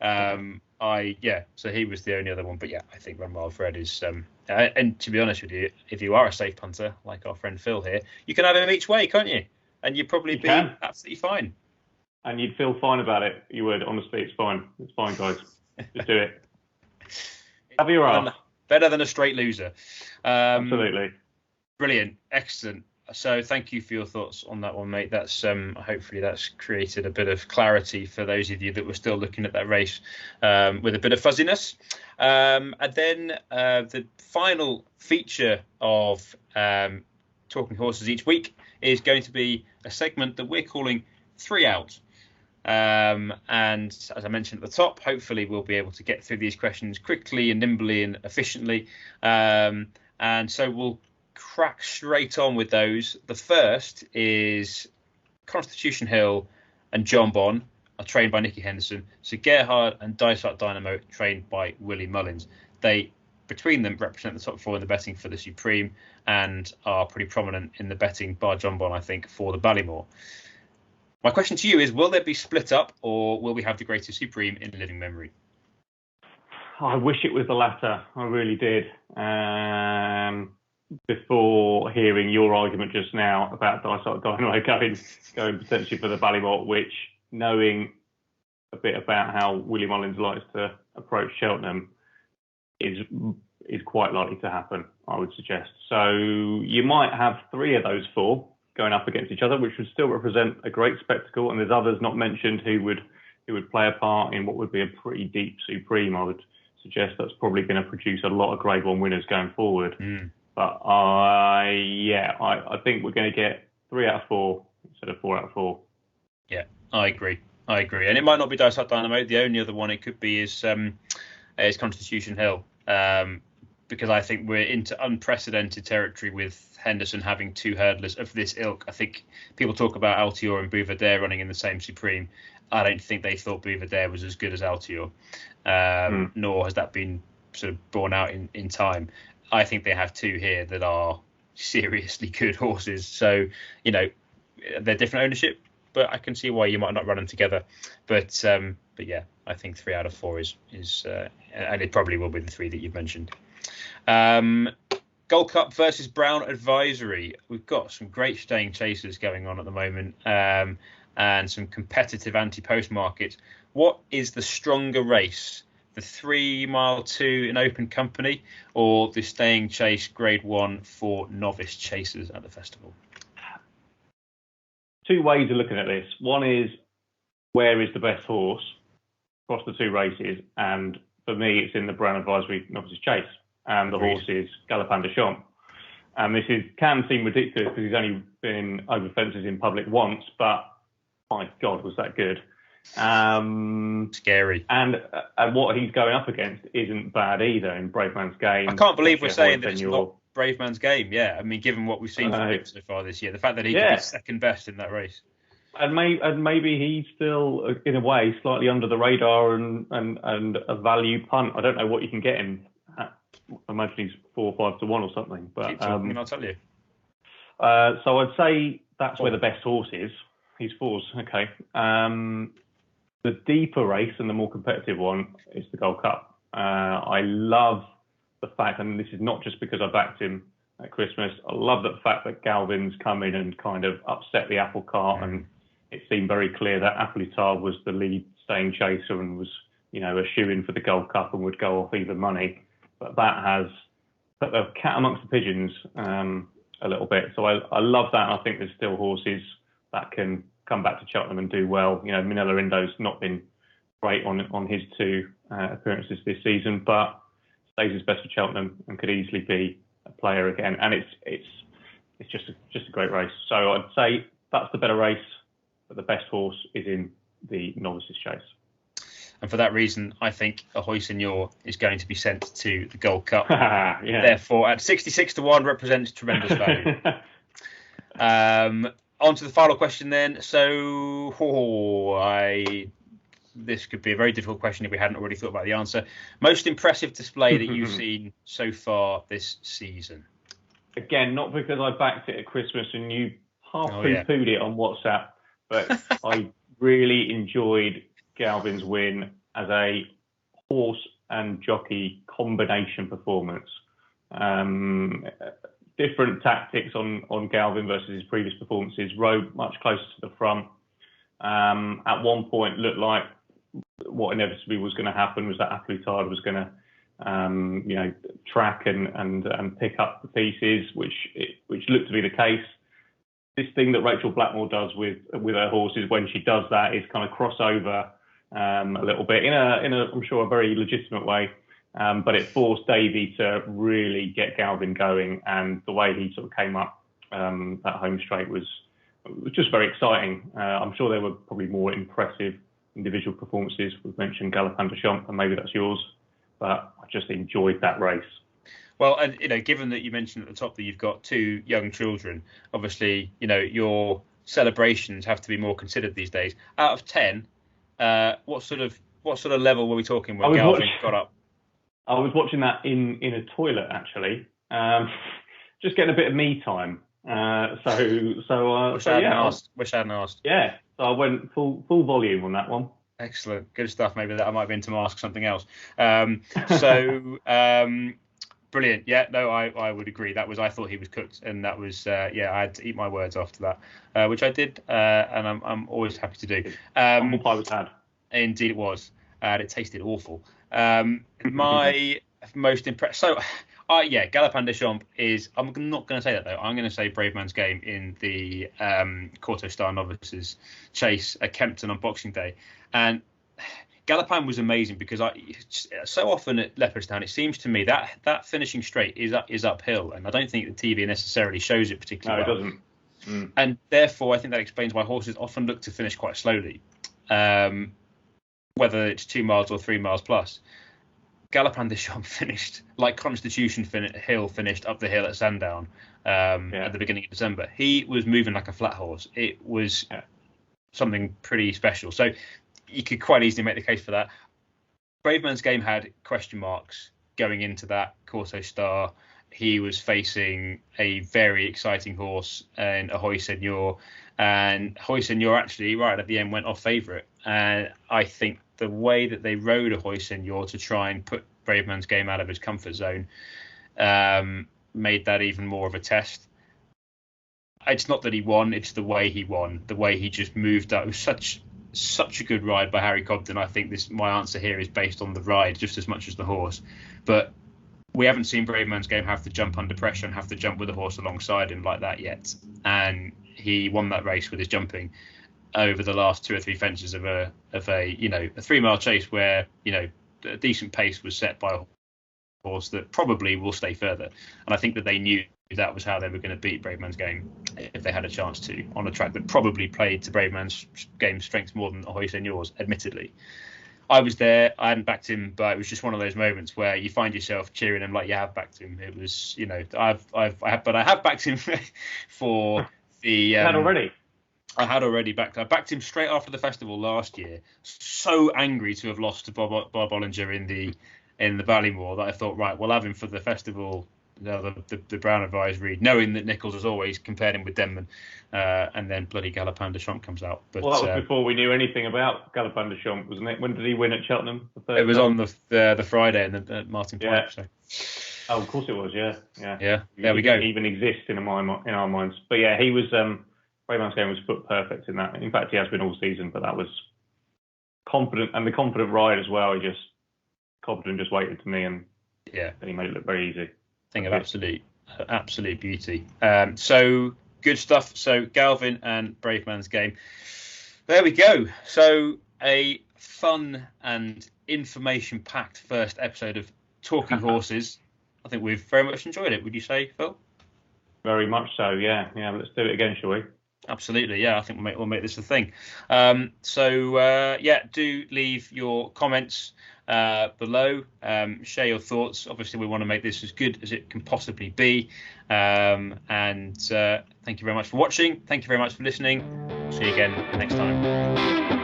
so he was the only other one. But yeah, I think Run Wild Fred is. And to be honest with you, if you are a safe punter like our friend Phil here, you can have him each way, can't you? And you'd probably be absolutely fine. And you'd feel fine about it. You would. Honestly, it's fine. It's fine, guys. Just do it. Have your ass. Better than a straight loser. Absolutely. Brilliant. Excellent. So thank you for your thoughts on that one, mate. That's hopefully that's created a bit of clarity for those of you that were still looking at that race with a bit of fuzziness. And then the final feature of Talking Horses each week is going to be a segment that we're calling 3 Out. And as I mentioned at the top, hopefully we'll be able to get through these questions quickly and nimbly and efficiently. And so we'll crack straight on with those. The first is Constitution Hill and John Bon are trained by Nicky Henderson. So Gerhard and Dysart Dynamo trained by Willie Mullins. They, between them, represent the top 4 in the betting for the Supreme and are pretty prominent in the betting, bar John Bon, I think, for the Ballymore. My question to you is, will they be split up or will we have the greatest Supreme in living memory? I wish it was the latter. I really did. Before hearing your argument just now about Dysart Dynamo going potentially for the Ballymore, which, knowing a bit about how Willie Mullins likes to approach Cheltenham, is quite likely to happen, I would suggest. So you might have 3 of those 4 going up against each other, which would still represent a great spectacle. And there's others not mentioned who would play a part in what would be a pretty deep Supreme. I would suggest that's probably going to produce a lot of Grade 1 winners going forward. But I think we're going to get 3 out of 4 instead of 4 out of 4. Yeah, I agree. And it might not be Dysart Dynamo. The only other one it could be is Constitution Hill, because I think we're into unprecedented territory with Henderson having 2 hurdlers of this ilk. I think people talk about Altior and Bouvardere running in the same Supreme. I don't think they thought Bouvardere was as good as Altior, nor has that been sort of borne out in time. I think they have 2 here that are seriously good horses. So, they're different ownership, but I can see why you might not run them together. But yeah, I think 3 out of 4 is and it probably will be the 3 that you've mentioned. Gold Cup versus Brown Advisory. We've got some great staying chasers going on at the moment, and some competitive anti-post markets. What is the stronger race? The 3 Mile 2 in open company, or the staying chase Grade 1 for novice chasers at the festival? 2 ways of looking at this. One is, where is the best horse across the 2 races? And for me, it's in the Brown Advisory novice chase. And the horse is Galopin Des Champs. And this can seem ridiculous because he's only been over fences in public once, but my God, was that good. Scary. And what he's going up against isn't bad either in Brave Man's Game. I can't believe we're saying that it's not Brave Man's Game. Yeah, I mean, given what we've seen from him so far this year, the fact that he could be second best in that race. And maybe he's still, in a way, slightly under the radar and a value punt. I don't know what you can get him at. I imagine he's 4 or 5 to 1 or something. But keep talking and I'll tell you. So I'd say that's where the best horse is. He's 4s, okay. The deeper race and the more competitive one is the Gold Cup. I love the fact, and this is not just because I backed him at Christmas, I love the fact that Galvin's come in and kind of upset the apple cart, and it seemed very clear that Appletard was the lead staying chaser and was, a shoe-in for the Gold Cup and would go off even money. But that has put the cat amongst the pigeons a little bit. So I love that. I think there's still horses that can come back to Cheltenham and do well. Minella Indo's not been great on his 2 appearances this season, but stays his best for Cheltenham and could easily be a player again. And it's just a great race. So I'd say that's the better race, but the best horse is in the novices chase. And for that reason, I think Ahoy Senor is going to be sent to the Gold Cup. Yeah. Therefore, at 66 to 1, represents tremendous value. On to the final question then. So, this could be a very difficult question if we hadn't already thought about the answer. Most impressive display that you've seen so far this season? Again, not because I backed it at Christmas and you half poo-pooed it on WhatsApp, but I really enjoyed Galvin's win as a horse and jockey combination performance. Different tactics on Galvin versus his previous performances. Rode much closer to the front. At one point, looked like what inevitably was going to happen was that Appletard was going to, track and pick up the pieces, which looked to be the case. this thing that Rachel Blackmore does with her horses when she does that is kind of cross over a little bit in a I'm sure a very legitimate way, but it forced Davey to really get Galvin going, and the way he sort of came up that home straight was just very exciting. I'm sure there were probably more impressive individual performances. We've mentioned Galopin de Champs, and maybe that's yours, but I just enjoyed that race. Well, and given that you mentioned at the top that you've got 2 young children, obviously, your celebrations have to be more considered these days. Out of 10, what sort of level were we talking when Galvin got up? I was watching that in a toilet, actually, just getting a bit of me time. Wish I hadn't asked. Yeah, so I went full volume on that one. Excellent, good stuff. Maybe that I might have been to ask something else. Brilliant. Yeah, no, I would agree. I thought he was cooked, and that was I had to eat my words after that, which I did, and I'm always happy to do. Humble pie was had. Indeed, it was, and it tasted awful. My most impressed. So, Galopin de Champs is. I'm not going to say that though. I'm going to say Brave Man's Game in the Quarto Star Novices Chase at Kempton on Boxing Day, and Galopin was amazing because so often at Leopardstown it seems to me that finishing straight is uphill, and I don't think the TV necessarily shows it particularly well. No, it doesn't. And therefore I think that explains why horses often look to finish quite slowly, whether it's 2 miles or 3 miles plus. Galopin de Champs finished like Constitution Hill finished up the hill at Sandown at the beginning of December. He was moving like a flat horse. It was something pretty special. So you could quite easily make the case for that. Brave Man's Game had question marks going into that Quarto Star. He was facing a very exciting horse in Ahoy Senor, and Ahoy Senor actually right at the end went off favourite. And I think the way that they rode Ahoy Senor to try and put Brave Man's Game out of his comfort zone made that even more of a test. It's not that he won, it's the way he won, the way he just moved up. It was such a good ride by Harry Cobden. I think my answer here is based on the ride just as much as the horse. But we haven't seen Brave Man's Game have to jump under pressure and have to jump with a horse alongside him like that yet. And he won that race with his jumping over the last 2 or 3 fences of a 3-mile chase where a decent pace was set by a horse that probably will stay further. And I think that they knew that was how they were going to beat Brave Man's Game if they had a chance to, on a track that probably played to Brave Man's Game's strengths more than Ahoy Senor's, admittedly. I was there, I hadn't backed him, but it was just one of those moments where you find yourself cheering him like you have backed him. It was, I have backed him for the. I had already backed. I backed him straight after the festival last year. So angry to have lost to Bob Bollinger in the Ballymore that I thought, right, we'll have him for the festival. The Brown Advisory, knowing that Nichols has always compared him with Denman, and then bloody Galopin de Champs comes out. But, that was before we knew anything about Galopin de Champs, wasn't it? When did he win at Cheltenham? It was on the Friday and the Martin Pipe. So. Oh, of course it was. Yeah. There we go. It even exists in our minds. But yeah, he was. Brave Man's Game was put perfect in that. In fact, he has been all season, but that was confident, and the confident ride as well. Cobden just waited to me, and he made it look very easy. Thing of absolute beauty. So good stuff. So Galvin and Brave Man's Game. There we go. So a fun and information-packed first episode of Talking Horses. I think we've very much enjoyed it. Would you say, Phil? Very much so. Yeah. Let's do it again, shall we? Absolutely, yeah. I think we'll make this a thing. Do leave your comments below. Share your thoughts. Obviously, we want to make this as good as it can possibly be. Thank you very much for watching. Thank you very much for listening. See you again next time.